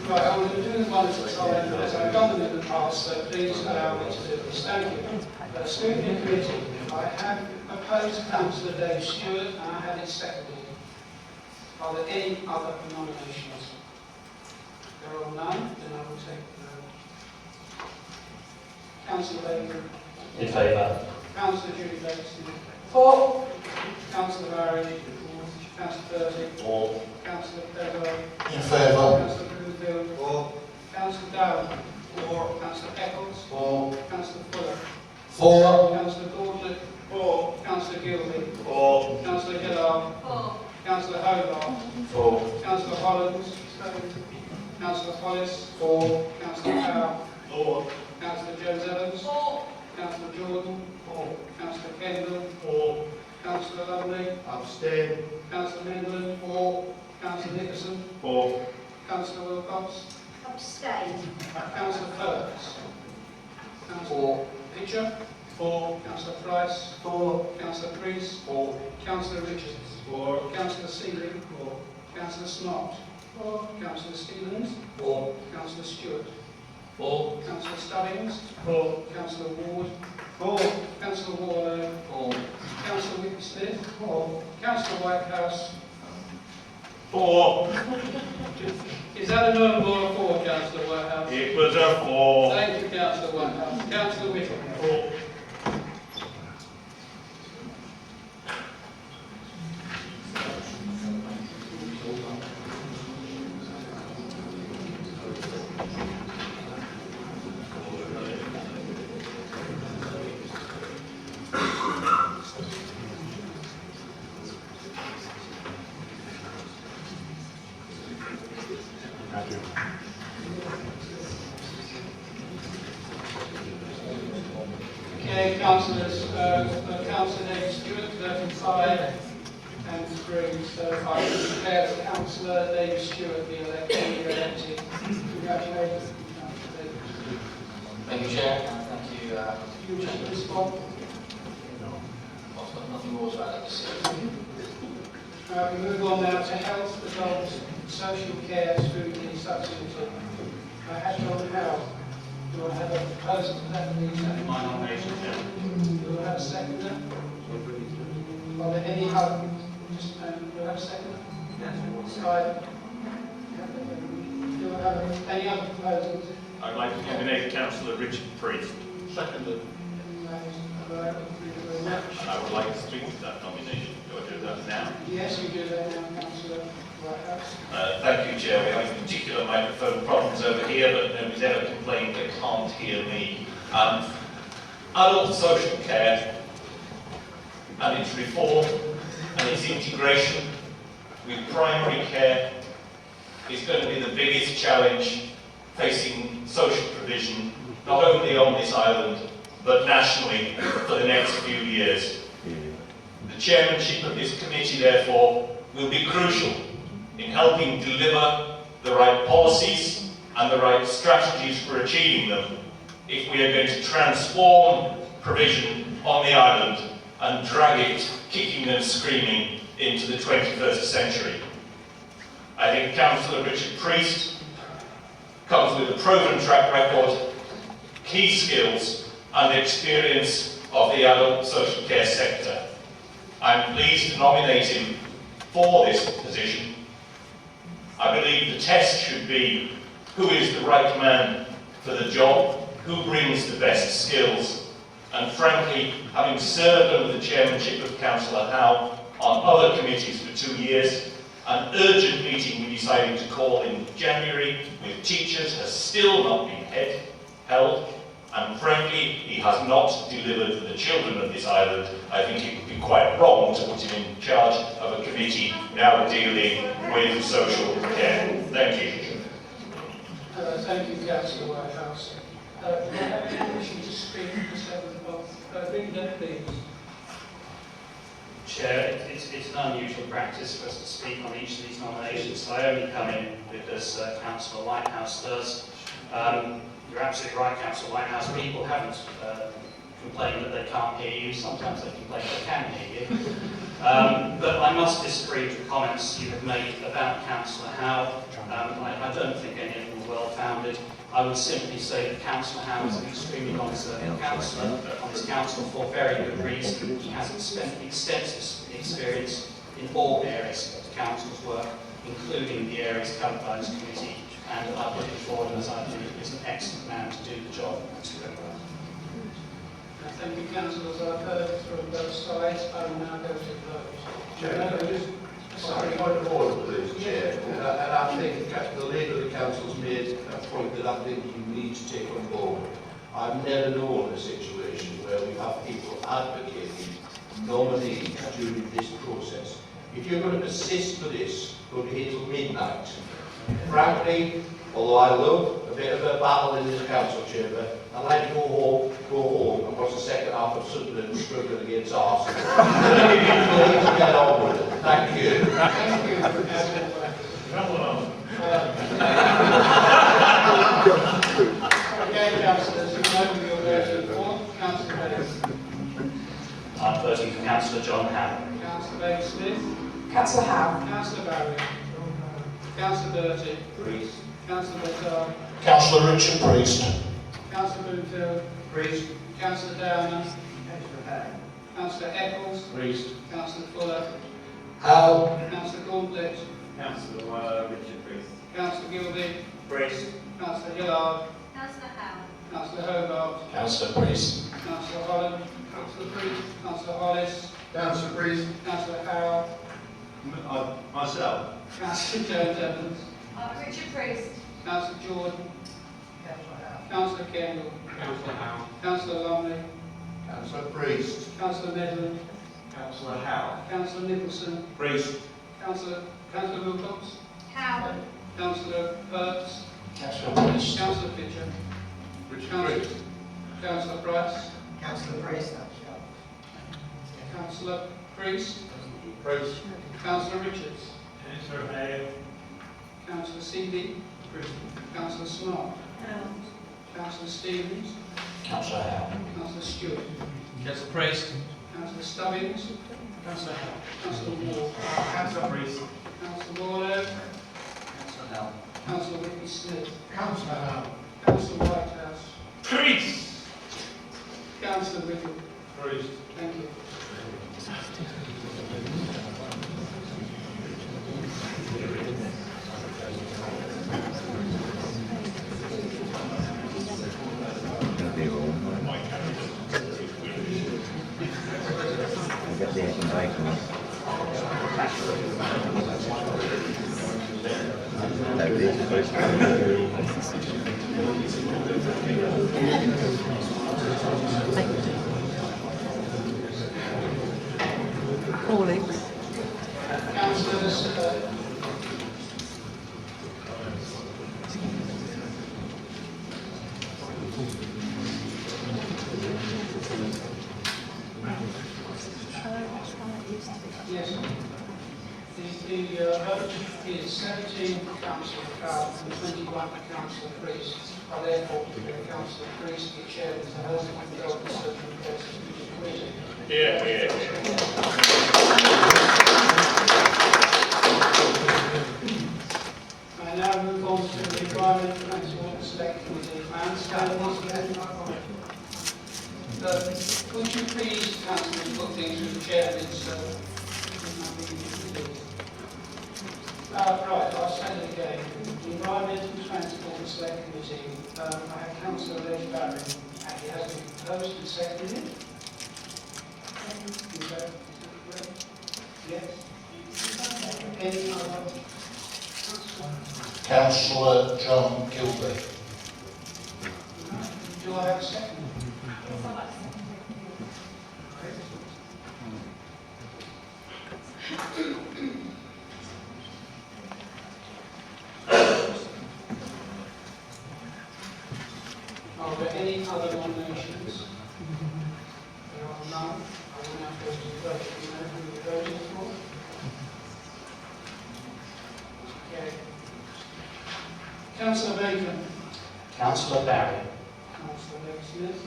Right, I'm going to do them one at a time, as I've done them in the past, so please allow me to do this. Thank you. Scrutiny Committee, I have proposed Councillor Dave Stewart, and I have it seconded. Are there any other nominations? There are none, then I will take Councillor Baker. In favour. Councillor Judy Baker-Smith. For. Councillor Barry. Councillor Bertie. For. Councillor Bezzard. In favour. Councillor Bloomfield. For. Councillor Downer. For. Councillor Eccles. For. Councillor Fuller. For. Councillor Broadley. For. Councillor Gilby. For. Councillor Hillard. For. Councillor Hobart. For. Councillor Hollands. Councillor Hollis. For. Councillor Howe. For. Councillor Jones-Evans. For. Councillor Jordan. For. Councillor Kendall. For. Councillor Lumley. Abstain. Councillor Midland. For. Councillor Nicholson. For. Councillor Wilcox. Abstain. Councillor Perks. For. Pitcher. 4. Councillor Price. 4. Councillor Priest. 4. Councillor Richards. 4. Councillor Seeley. 4. Councillor Snott. 4. Councillor Stevens. 4. Councillor Stewart. 4. Councillor Stubbings. 4. Councillor Ward. 4. Councillor Warlow. 4. Councillor Whitby-Smith. 4. Councillor Whitehouse. 4. Is that a number or a 4, Councillor Whitehouse? It was a 4. Thank you, Councillor Whitehouse. Councillor Whittle. 4. Okay, councillors, Councillor David Stewart, 35 and 3. So I declare that Councillor David Stewart be elected. Congratulations, Councillor David. Thank you, Chair, and thank you. You wish to respond? I've got nothing more to add at this stage. We move on now to health, adults, social care, scrutiny, substance. I have John Howell. Do I have a proposal to that, please? My nomination, Chair. Do I have a seconder? Are there any other? Just do I have a seconder? Side. Do I have any other proposals? I'd like to nominate Councillor Richard Priest. Seconded. Right, thank you very much. And I would like to speak to that nomination. Do I do that now? Yes, you do that now, Councillor Whitehouse. Thank you, Chair. We're having particular microphone problems over here, but nobody's ever complained they can't hear me. Adult social care and its reform and its integration with primary care is going to be the biggest challenge facing social provision, not only on this island, but nationally for the next few years. The chairmanship of this committee, therefore, will be crucial in helping deliver the right policies and the right strategies for achieving them if we are going to transform provision on the island and drag it kicking and screaming into the 21st century. I think Councillor Richard Priest comes with a proven track record, key skills and experience of the adult social care sector. I'm pleased to nominate him for this position. I believe the test should be who is the right man for the job, who brings the best skills, and frankly, having served under the chairmanship of Councillor Howe on other committees for 2 years, an urgent meeting we decided to call in January with teachers has still not been held, and frankly, he has not delivered for the children of this island. I think it would be quite wrong to put him in charge of a committee now dealing with social care. Thank you. Thank you, Councillor Whitehouse. Do I have any wishing to speak on this level? Bring that, please. Chair, it's an unusual practice for us to speak on each of these nominations, so I only come in because Councillor Whitehouse does. You're absolutely right, Councillor Whitehouse. People haven't complained that they can't hear you. Sometimes they complain they can hear you. But I must disagree with the comments you have made about Councillor Howe. I don't think any of them are well-founded. I would simply say that Councillor Howe is an extremely long-serving councillor on this council for very good reason. He has extensive experience in all areas of the council's work, including the areas covered by this committee, and I put him forward as I think is an excellent man to do the job. Thank you, councillors. I've heard from both sides. I will now go to the vote. Chair, sorry, point of order, please, Chair. And I think the leader of the council's made a point that I think you need to take on board. I've never known a situation where we have people advocating nominees during this process. If you're going to persist with this, go to here till midnight. Frankly, although I love a bit of a battle in this council chamber, I'd like to go home and watch the second half of Sunderland struggling against Arsenal. Please get on with it. Thank you. Thank you. Okay, councillors, you know your version. Councillor Hayes. voting for Councillor John Howe. Councillor Bailey Smith. Councillor Howe. Councillor Barry. Councillor Dirty. Priest. Councillor Lazar. Councillor Richard Priest. Councillor Bloomfield. Priest. Councillor Downer. Councillor Eccles. Priest. Councillor Fuller. Howe. Councillor Gauntlet. Councillor Richard Priest. Councillor Gilby. Priest. Councillor Hillard. Councillor Howe. Councillor Hobart. Councillor Priest. Councillor Holland. Councillor Priest. Councillor Hollis. Councillor Priest. Councillor Howell. Myself. Councillor Jones Evans. Richard Priest. Councillor Jordan. Councillor Kendall. Councillor Howe. Councillor Lumley. Councillor Priest. Councillor Medland. Councillor Howe. Councillor Nicholson. Priest. Councillor Wilcox. Howe. Councillor Perks. Councillor Priest. Councillor Pitcher. Richard Priest. Councillor Price. Councillor Priest. Councillor Priest. Priest. Councillor Richards. Councillor Hale. Councillor Seeley. Councillor Smart. Councillor Stevens. Councillor Howe. Councillor Stewart. Councillor Priest. Councillor Stubbins. Councillor Howe. Councillor Ward. Councillor Priest. Councillor Warlow. Councillor Howe. Councillor Whitney Smith. Councillor Howe. Councillor Whitehouse. Priest. Councillor Whittle. Priest. Thank you. I'll get the egg and bacon. No, these are supposed Callings. Councillors, yes. The vote is 17 for Councillor Carr and 21 for Councillor Priest. I therefore declare Councillor Priest the chair of the Housing and Development Social Affairs Committee. I now move on to the Environment Transport Select Committee. I understand once again, would you please, Councillors, put things to the chair of this right, I'll say it again. The Environmental Transport Select Committee, I have Councillor Les Barry. He has been proposed and seconded. Is that correct? Yes. Any other? Councillor John Gilby. Do I have a second? Are there any other nominations? There are none. I will now go to the vote. Do you know who we're voting for? Okay. Councillor Bacon. Councillor Barry. Councillor Lake Smith.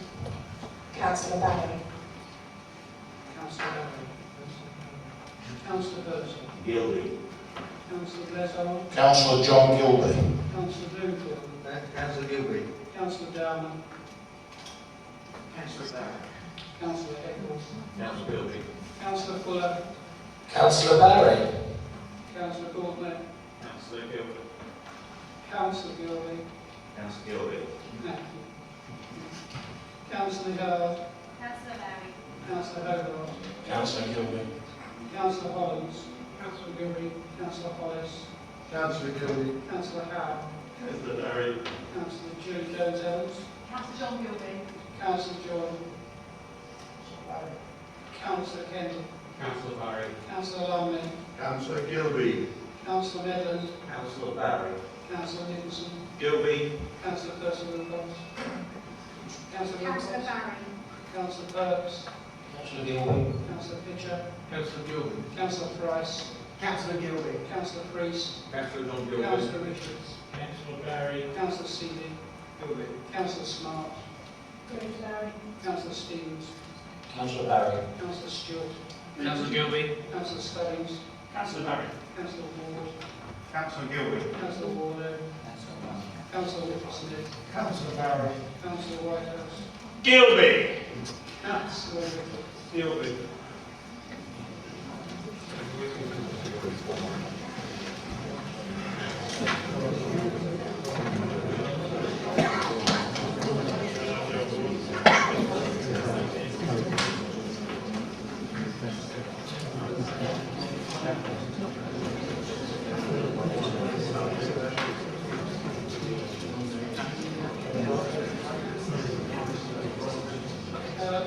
Councillor Barry. Councillor Barry. Councillor Burton. Gilby. Councillor Leslie. Councillor John Gilby. Councillor Bloomfield. Councillor Gilby. Councillor Downer. Councillor Barry. Councillor Eccles. Councillor Gilby. Councillor Fuller. Councillor Barry. Councillor Gauntlet. Councillor Gilbert. Councillor Gilby. Councillor Gilbert. Thank you. Councillor Hillard. Councillor Barry. Councillor Hobart. Councillor Gilby. Councillor Hollins. Councillor Gilby. Councillor Hollis. Councillor Gilby. Councillor Howe. Councillor Barry. Councillor Julie Jones Evans. Councillor John Gilby. Councillor Jordan. Councillor Kendall. Councillor Barry. Councillor Lumley. Councillor Gilby. Councillor Medland. Councillor Barry. Councillor Nicholson. Gilby. Councillor Percy Wilcox. Councillor Councillor Wilcox. Barry. Councillor Perks. Councillor Gilby. Councillor Pitcher. Councillor Gilby. Councillor Price. Councillor Gilby. Councillor Priest. Councillor John Councillor Richards. Councillor Barry. Councillor Seeley. Gilby. Councillor Smart. Councillor Barry. Councillor Stevens. Councillor Barry. Councillor Stewart. Councillor Gilby. Councillor Stubbings. Councillor Barry. Councillor Ward. Councillor Gilby. Councillor Warlow. Councillor Whittlesmith. Councillor Barry. Councillor Whitehouse. Gilby. Councillor Whittle. Gilby.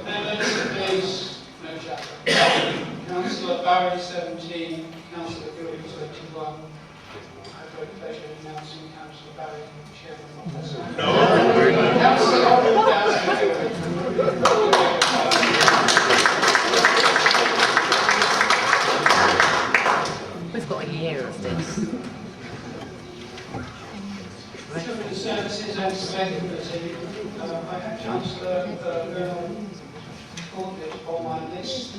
Members, please, no chatter. Councillor Barry, 17. Councillor Gilby, 21. I've got the pleasure of announcing Councillor Barry, Chairman of the Senate. No. We've got a year of this. Children's Services and Sustainability. I have Councillor Bernard Courtney on my list.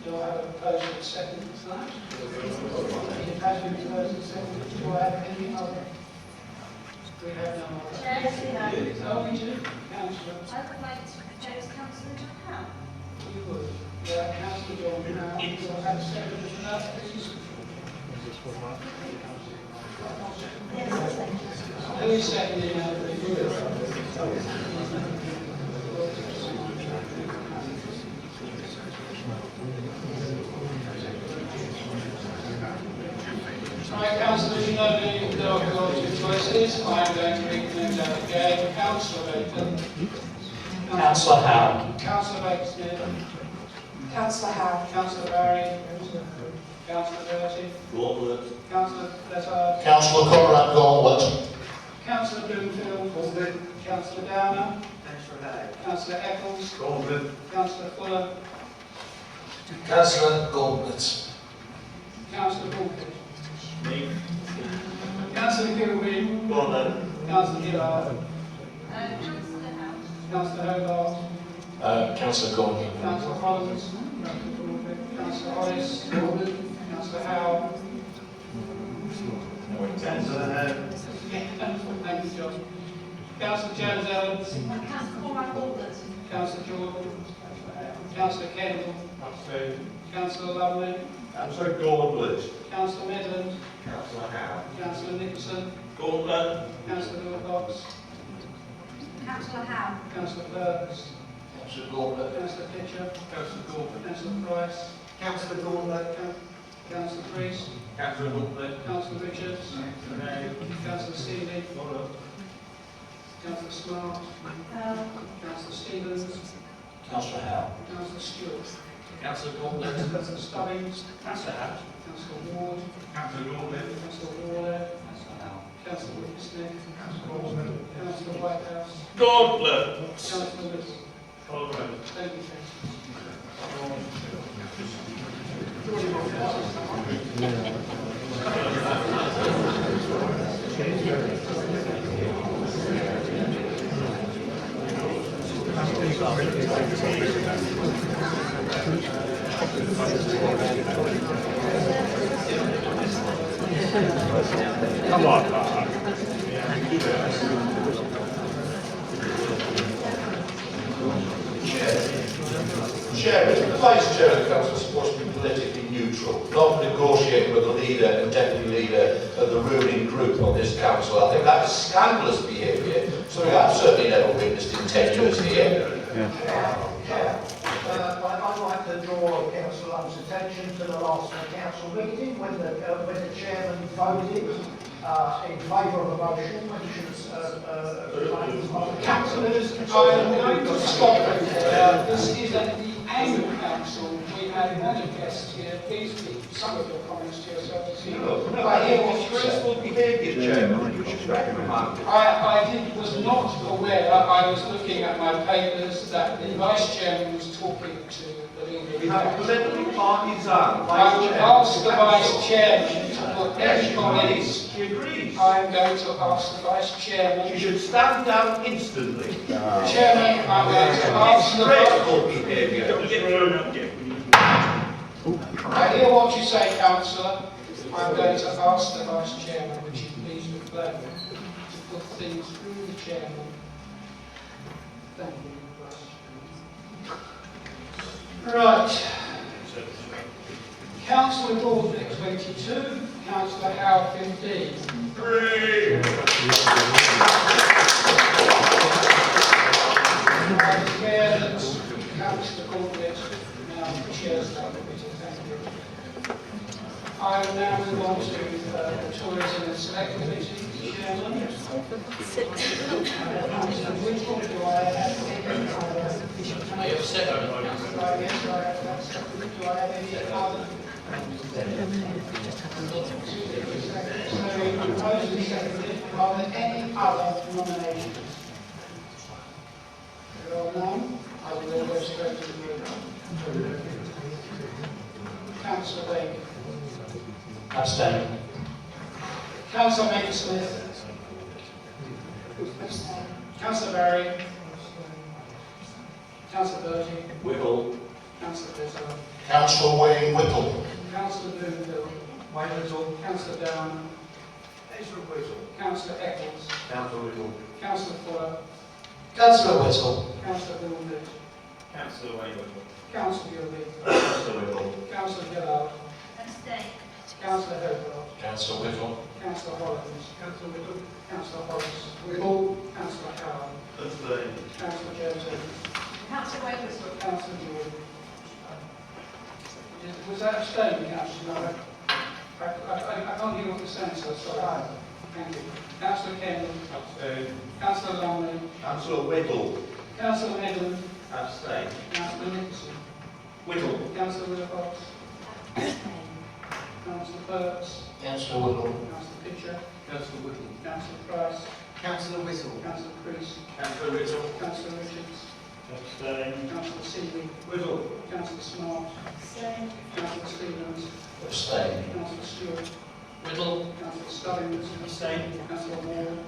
Do I have a proposal to second tonight? It has been proposed and seconded. Do I have any other? We have no other. Chair, Oh, we do. Councillor. I would like to propose Councillor John Howe. You would. Councillor John Howe. Do I have a second to that, please? Who is seconding that, Right, councillors, you know there are two choices. I'm going to read them out again. Councillor Bacon. Councillor Howe. Councillor Bakesmith. Councillor Howe. Councillor Barry. Councillor Bertie. Gauntlet. Councillor Lettard. Councillor Conrad Gauntlet. Councillor Bloomfield. Councillor Downer. Councillor Eccles. Gauntlet. Councillor Fuller. Councillor Gauntlet. Councillor Bulkett. Me. Councillor Gilby. Gauntlet. Councillor Gillard. Councillor Howe. Councillor Hobart. Councillor Gauntlet. Councillor Collins. Councillor Hollis. Councillor Howe. Councillor Howe. Thank you, John. Councillor Jones Evans. Councillor Conrad Gauntlet. Councillor Jordan. Councillor Kendall. Councillor Lovely. Councillor Gauntlet. Councillor Midland. Councillor Howe. Councillor Nicholson. Gauntlet. Councillor Wilcox. Councillor Howe. Councillor Burks. Councillor Gauntlet. Councillor Pitcher. Councillor Gauntlet. Councillor Price. Councillor Gauntlet. Councillor Priest. Councillor Gauntlet. Councillor Richards. Councillor Seeley. Councillor Smart. Councillor Stevens. Councillor Howe. Councillor Stewart. Councillor Gauntlet. Councillor Stubbings. Councillor Howe. Councillor Ward. Councillor Gauntlet. Councillor Warlow. Councillor Whittlesmith. Councillor Whitehouse. Gauntlet. Councillor Little. Gauntlet. Thank you, Councillor. Come on, Mark. Chair, the Vice Chair of the Council is supposed to be politically neutral, not negotiating with the leader and deputy leader of the ruling group on this council. I think that is scandalous behaviour, so I've certainly never witnessed in 10 years here. I'd like to draw Councillor Love's attention to the last council meeting when the chairman voted in favour of a motion which Councillors, I'm going to stop it there. This is at the annual council. We had one guest here. Please keep some of your comments to yourself. Disgraceful behaviour, Chairman, which is reprimanded. I was not aware. I was looking at my papers that the vice chairman was talking to the leader. We have a politically partisan I Vice would Chair. ask the vice chairman Yes, colleagues, She agrees. I'm going to ask the Vice Chairman. She should stand down instantly. Chairman, I'm going to ask the Vice Disgraceful behaviour. Don't get thrown up yet. I hear what you say, Councillor. I'm going to ask the Vice Chairman, would you please reflect to put things through the Chairman. Thank you, Vice Chairman. Right. Councillor Gordon, 22. Councillor Howard, 15. I declare that Councillor Gordon now chairs that committee. Thank you. I will now move on to the Tourism and Select Committee, Chairman. Councillor Whittle, do I have any other? Are you upset over it? Yes, I have that second. Do I have any other? So, proposed and seconded. Are there any other nominations? There are none. I will then go straight to the vote. Councillor Bacon. Abstain. Councillor Maker-Smith. Councillor Barry. Councillor Bertie. Whittle. Councillor Bishop. Councillor Wayne Whittle. Councillor Bloomfield. Wayne Whittle. Councillor Down. Ezra Whittle. Councillor Eccles. Councillor Whittle. Councillor Fuller. Councillor Whittle. Councillor Gilbert. Councillor Wayne Whittle. Councillor Gilbert. Councillor Whittle. Councillor Gillard. Councillor Hogarth. Councillor Whittle. Councillor Hollins. Councillor Whittle. Councillor Hollins. Whittle. Councillor Howard. Abstain. Councillor Jones. Councillor Wayne Whittle. Councillor Jordan. Was that abstaining, Councillor? I can't hear what you're saying, so sorry. Thank you. Councillor Kendall. Abstain. Councillor Lumley. Councillor Whittle. Councillor Midland. Abstain. Councillor Nicholson. Whittle. Councillor Wilcox. Councillor Burks. Councillor Whittle. Councillor Pitcher. Councillor Whittle. Councillor Price. Councillor Whittle. Councillor Priest. Councillor Whittle. Councillor Richards. Abstain. Councillor Seeley. Whittle. Councillor Smart. Councillor Stevens. Abstain. Councillor Stewart. Whittle. Councillor Stubbings. Abstain. Councillor Ward.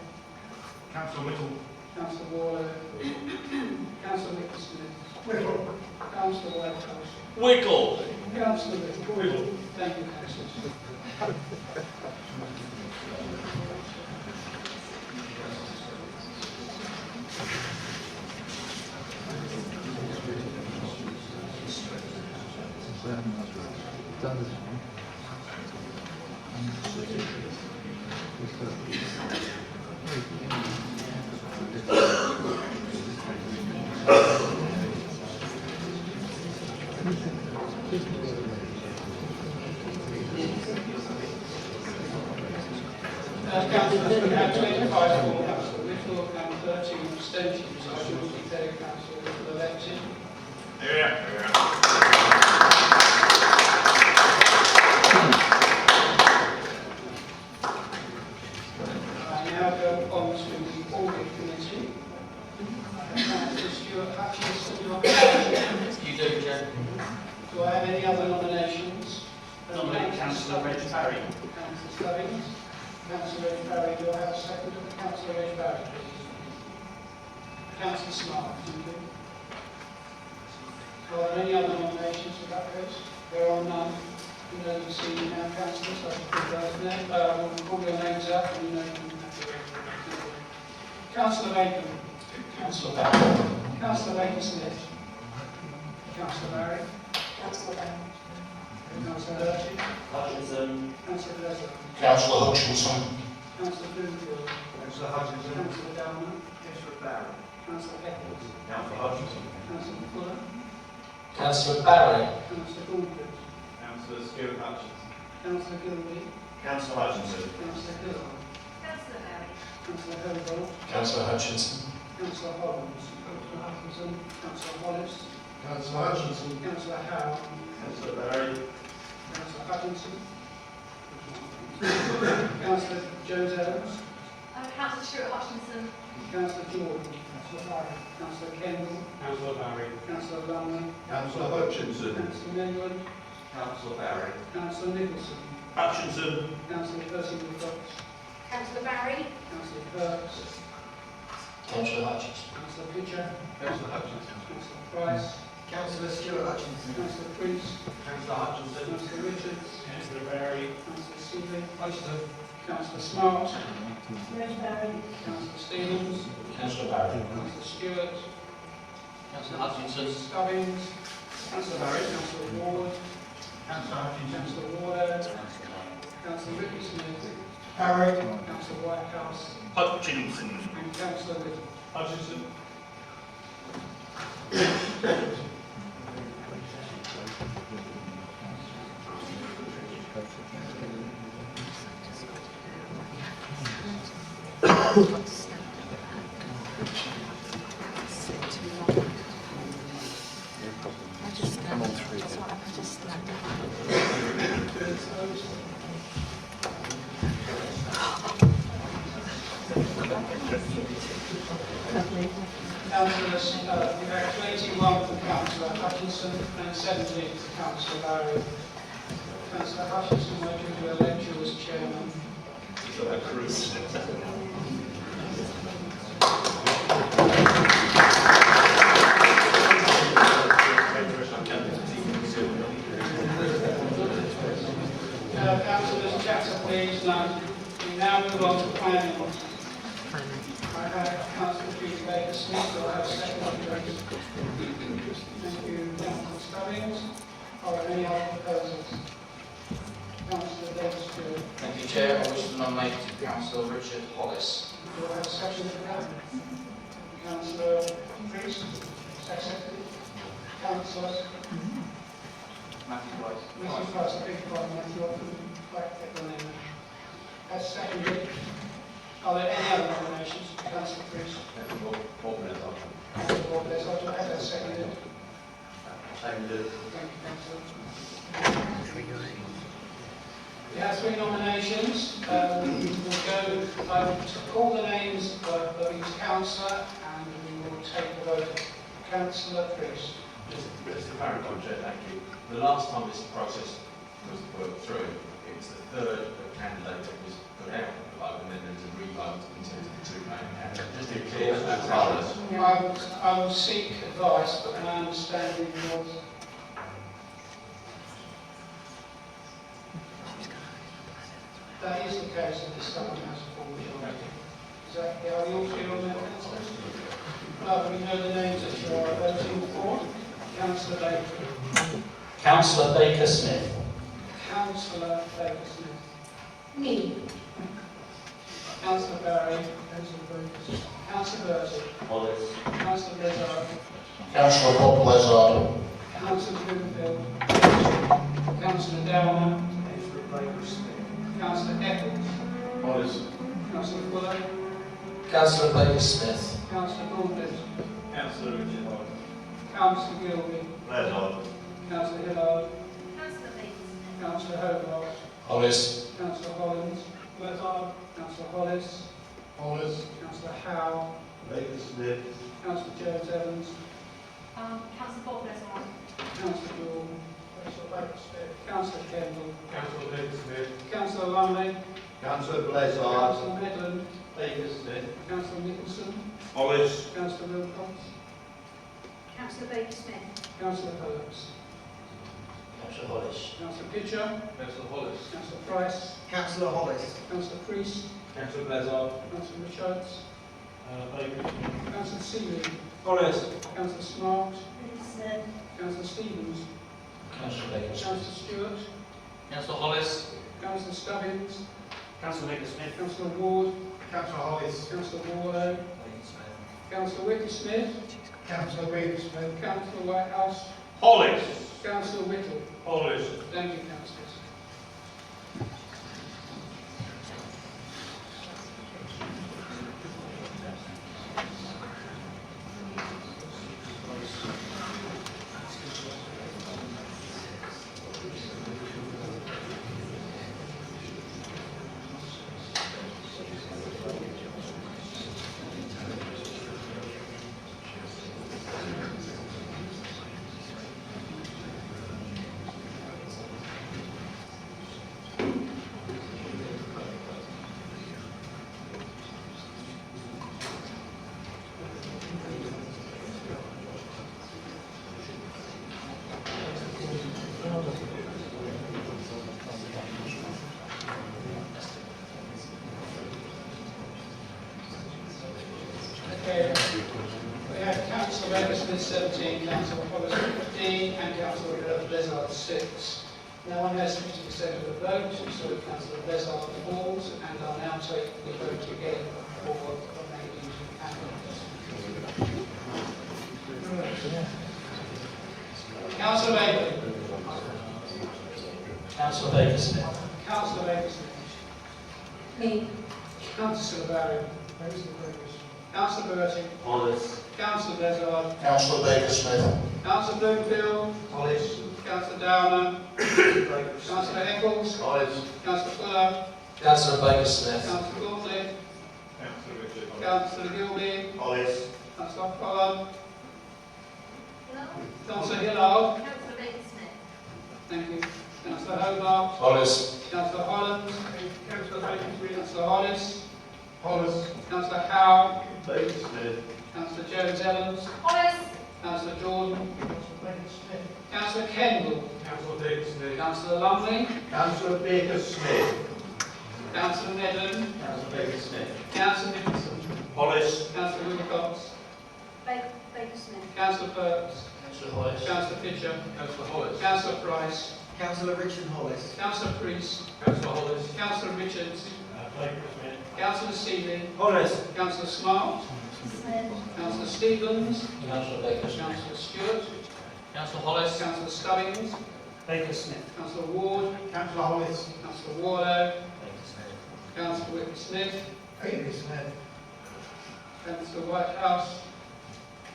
Councillor Whittle. Councillor Waller. Councillor Nicholson. Whittle. Councillor Whitehouse. Wiggle. Councillor Whittle. Thank you, Councillors. Councillors, we have 25 for Councillor Whittle and 13 abstentions. I shall declare Councillor Whittle elected. I now go on to the Audit Committee. Councillor Stuart Hutchinson, do I have You do, Chair. do I have any other nominations? Nominate Councillor Reg Parry. Councillor Stubbings. Councillor Reg Parry, do I have a second? Councillor Reg Parry, please. Councillor Smart, thank you. Are there any other nominations for that case? There are none. You know the senior now, councillors, I can call those names. We'll call your names out and you know you can have to vote. Councillor Bacon. Councillor Barry. Councillor Baker-Smith. Councillor Barry. Councillor Barry. Councillor Bertie. Hutchinson. Councillor Leslie. Councillor Hutchinson. Councillor Bloomfield. Councillor Hutchinson. Councillor Downer. Councillor Barry. Councillor Eccles. Councillor Hutchinson. Councillor Fuller. Councillor Barry. Councillor Gauntlet. Councillor Stuart Hutchinson. Councillor Gilby. Councillor Hutchinson. Councillor Gillard. Councillor Barry. Councillor Hogarth. Councillor Hutchinson. Councillor Hollins. Councillor Hutchinson. Councillor Wallace. Councillor Hutchinson. Councillor Howard. Councillor Barry. Councillor Hutchinson. Councillor Jones Evans. Councillor Stuart Hutchinson. Councillor Jordan. Councillor Barry. Councillor Kendall. Councillor Barry. Councillor Lumley. Councillor Hutchinson. Councillor Midland. Councillor Barry. Councillor Nicholson. Hutchinson. Councillor Percy Woodcock. Councillor Barry. Councillor Perks. Councillor Hutchinson. Councillor Pitcher. Councillor Hutchinson. Councillor Price. Councillor Stuart Hutchinson. Councillor Priest. Councillor Hutchinson. Councillor Richards. Councillor Barry. Councillor Seeley. Hutchinson. Councillor Smart. Rose Barry. Councillor Stevens. Councillor Barry. Councillor Stewart. Councillor Hutchinson. Stubbings. Councillor Barry. Councillor Ward. Councillor Hutchinson. Councillor Warder. Councillor Ricky Smith. Barry. Councillor Whitehouse. Hutchinson. And Councillor Little. Hutchinson. Councillors, we've had 21 from Councillor Hutchinson and 17 from Councillor Barry. Councillor Hutchinson, I give you a lecture as chairman. He's on a cruise. Councillors, chatter please. Now, we now move on to planning. I have Councillor Judy Baker Smith, so I have a second. Thank you, Councillor Stubbings. Are there any other proposals? Councillor Davis Stewart. Thank you, Chair. I wish to nominate Councillor Richard Hollis. Do I have a second for that? Councillor Priest, second. Councillor Matthew Price. Mrs. Price, I beg your pardon, Matthew, I couldn't quite get the name. That's seconded. Are there any other nominations? Councillor Priest. Councillor Ward-Less, I do have that seconded. Seconded. Thank you, Councillor. We have 3 nominations. We will go, I will call the names of each councillor and we will take the vote. Councillor Priest. Just a clarify, Chair, thank you. The last time this process was worked through, it was the third candidate that was put out for the vote, and then there was a re-vote in terms of the 2 main candidates. Just to be clear, that's I will seek advice, but my understanding was that is the case in this time as a forward. Is that, are you all clear on that? No, we know the names that you are voting for. Councillor Baker. Councillor Baker Smith. Councillor Baker Smith. Me. Councillor Barry. Councillor Bertie. Hollis. Councillor Blizzard. Councillor Bob Blizzard. Councillor Bloomfield. Councillor Downer. Councillor Eccles. Hollis. Councillor Fuller. Councillor Baker Smith. Councillor Goldbridge. Councillor Richard Hollis. Councillor Gilby. Blizzard. Councillor Hillard. Councillor Baker Smith. Councillor Hobart. Hollis. Councillor Hollins. Blizzard. Councillor Hollis. Hollis. Councillor Howe. Baker Smith. Councillor Jones Evans. Councillor Bob-Blizzard. Councillor Gould. Councillor Baker Smith. Councillor Kendall. Councillor Baker Smith. Councillor Lumley. Councillor Blizzard. Councillor Medland. Baker Smith. Councillor Nicholson. Hollis. Councillor Wilcox. Councillor Baker Smith. Councillor Perks. Councillor Hollis. Councillor Pitcher. Councillor Hollis. Councillor Price. Councillor Hollis. Councillor Priest. Councillor Blizzard. Councillor Richards. Baker. Councillor Seeley. Hollis. Councillor Smart. Smith. Councillor Stevens. Councillor Baker Smith. Councillor Stewart. Councillor Hollis. Councillor Stubbings. Councillor Baker Smith. Councillor Ward. Councillor Hollis. Councillor Warlow. Councillor Ricky Smith. Councillor Baker Smith. Councillor Whitehouse. Hollis. Councillor Whittle. Hollis. Thank you, councillors. Councillor Baker-Smith 17, Councillor Hollis 15, and Councillor Blizzard 6. No one has 50% of the vote, so Councillor Blizzard falls, and I'll now take the vote again for the remaining candidates. Councillor Baker. Councillor Baker-Smith. Councillor Baker-Smith. Me. Councillor Barry. Councillor Bertie. Hollis. Councillor Blizzard. Councillor Baker-Smith. Councillor Bloomfield. Hollis. Councillor Downer. Councillor Eccles. Hollis. Councillor Fuller. Councillor Baker-Smith. Councillor Gauntlet. Councillor Richard. Councillor Gilby. Hollis. Councillor Pollard. Hello? Councillor Hillard. Councillor Baker-Smith. Thank you. Councillor Hobart. Hollis. Councillor Holland. Councillor Baker-Smith. Councillor Hollis. Hollis. Councillor Howe. Baker-Smith. Councillor Jones-Evans. Hollis. Councillor Jordan. Councillor Kendall. Councillor Baker-Smith. Councillor Lumley. Councillor Baker-Smith. Councillor Nedden. Councillor Baker-Smith. Councillor Nicholson. Hollis. Councillor Wilcox. Baker-Smith. Councillor Perks. Councillor Hollis. Councillor Pitcher. Councillor Hollis. Councillor Price. Councillor Richard Hollis. Councillor Priest. Councillor Hollis. Councillor Richards. Baker-Smith. Councillor Seeley. Hollis. Councillor Smart. Smith. Councillor Stevens. Councillor Baker-Smith. Councillor Stewart. Councillor Hollis. Councillor Stubbings. Baker-Smith. Councillor Ward. Councillor Hollis. Councillor Warlow. Councillor Whitby-Smith. Baker-Smith. Councillor Whitehouse.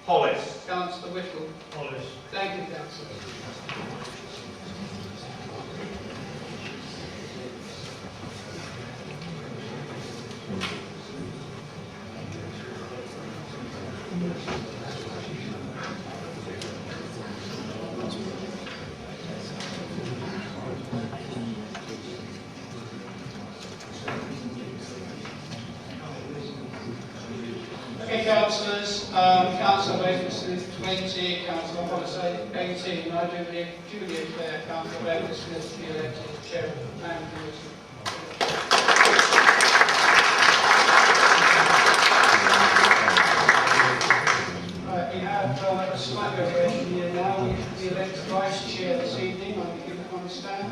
Hollis. Councillor Whittle. Hollis. Thank you, Councillor. Okay, councillors, Councillor Baker-Smith 20, Councillor Hollis 18. I do duly declare Councillor Baker-Smith to be elected as Chair of the Planning Committee. Right, we have a slight variation here now. We elect Vice Chair this evening. I think you can understand.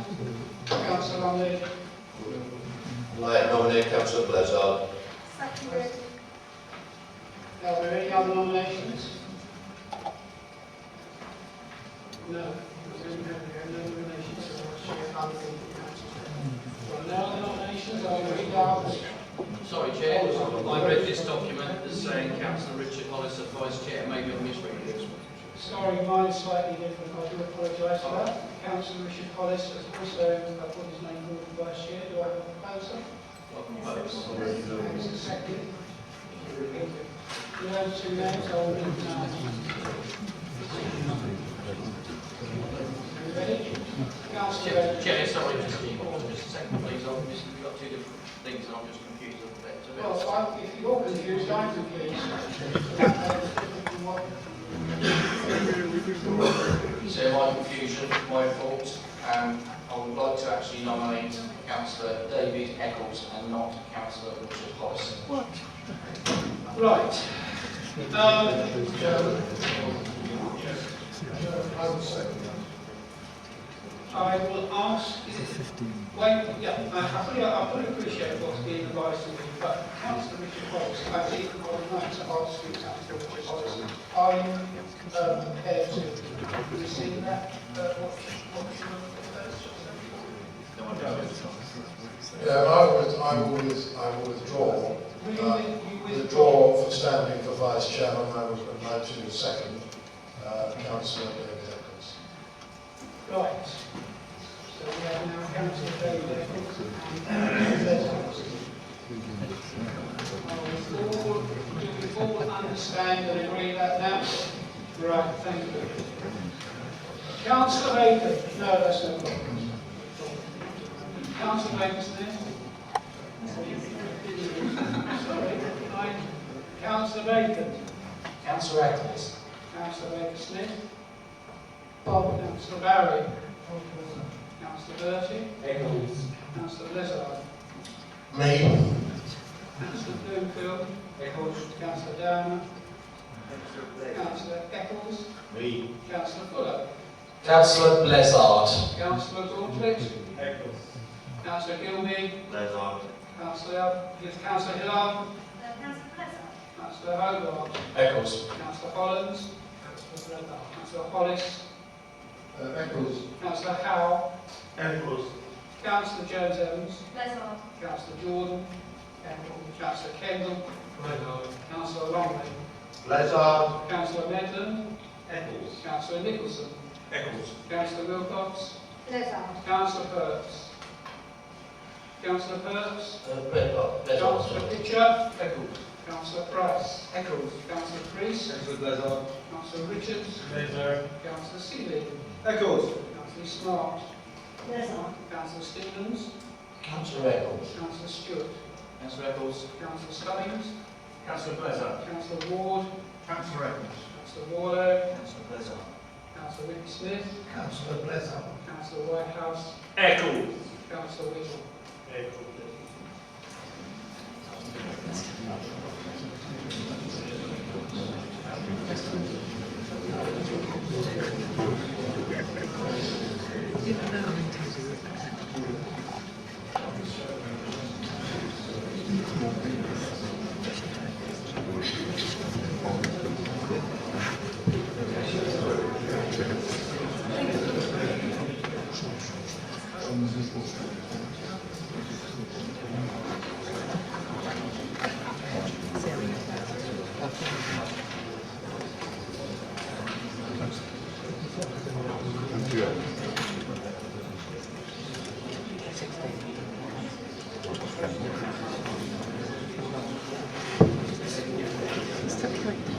Councillor Lumley. I nominate Councillor Blizzard. Seconded. Are there any other nominations? No. No nominations for Vice Chair other than Councillor. No other nominations? I'll read out. Sorry, Chair, I read this document as saying Councillor Richard Hollis as Vice Chair. Maybe I'm misreading this one. Sorry, mine is slightly different. I do apologise for that. Councillor Richard Hollis has also put his name forward for Vice Chair. Do I have a proposal? Thanks, second. Those two names I will read now. Are you ready? Councillor Chair, sorry, just a second, please. We've got two different things and I'm just confused a little bit. Well, if you're confused, I'm confused. So my confusion, my fault, I would like to actually nominate Councillor David Eccles and not Councillor Richard Hollis. What? Right. I will ask. Wait, yeah, I fully appreciate what's being advised to me, but Councillor Richard Hollis, I think I would like to ask you, Councillor Richard Hollis, are you prepared to receive that? I will withdraw. Withdraw for standing for Vice Chairman. I would like to second Councillor David Eccles. Right. So we have now Councillor David Eccles and do we all understand and agree that now? Right, thank you. Councillor Baker. No, that's no problem. Councillor Baker-Smith. Sorry. Councillor Bacon. Councillor Eccles. Councillor Baker-Smith. Councillor Barry. Councillor Bertie. Eccles. Councillor Blizzard. Me. Councillor Bloomfield. Eccles. Councillor Downer. Councillor Eccles. Me. Councillor Fuller. Councillor Blezard. Councillor Gauntlet. Councillor Gilby. Blezard. Councillor Hillard. Councillor Hobart. Eccles. Councillor Hollands. Councillor Hollis. Eccles. Councillor Howell. Eccles. Councillor Jones Evans. Blezard. Councillor Jordan. Councillor Kendall. Councillor Longley. Blezard. Councillor Medland. Eccles. Councillor Nicholson. Eccles. Councillor Wilcox. Blezard. Councillor Perks. Councillor Perks. Blezard. Councillor Pitcher. Eccles. Councillor Price. Eccles. Councillor Priest. Blezard. Councillor Richards. Blezard. Councillor Seeley. Eccles. Councillor Smart. Blezard. Councillor Stevens. Councillor Eccles. Councillor Stewart. Councillor Eccles. Councillor Stubbings. Councillor Blezard. Councillor Ward. Councillor Eccles. Councillor Warlow. Councillor Blezard. Councillor Ricky Smith. Councillor Blezard. Councillor Whitehouse. Eccles. Councillor Whittle. Stuff like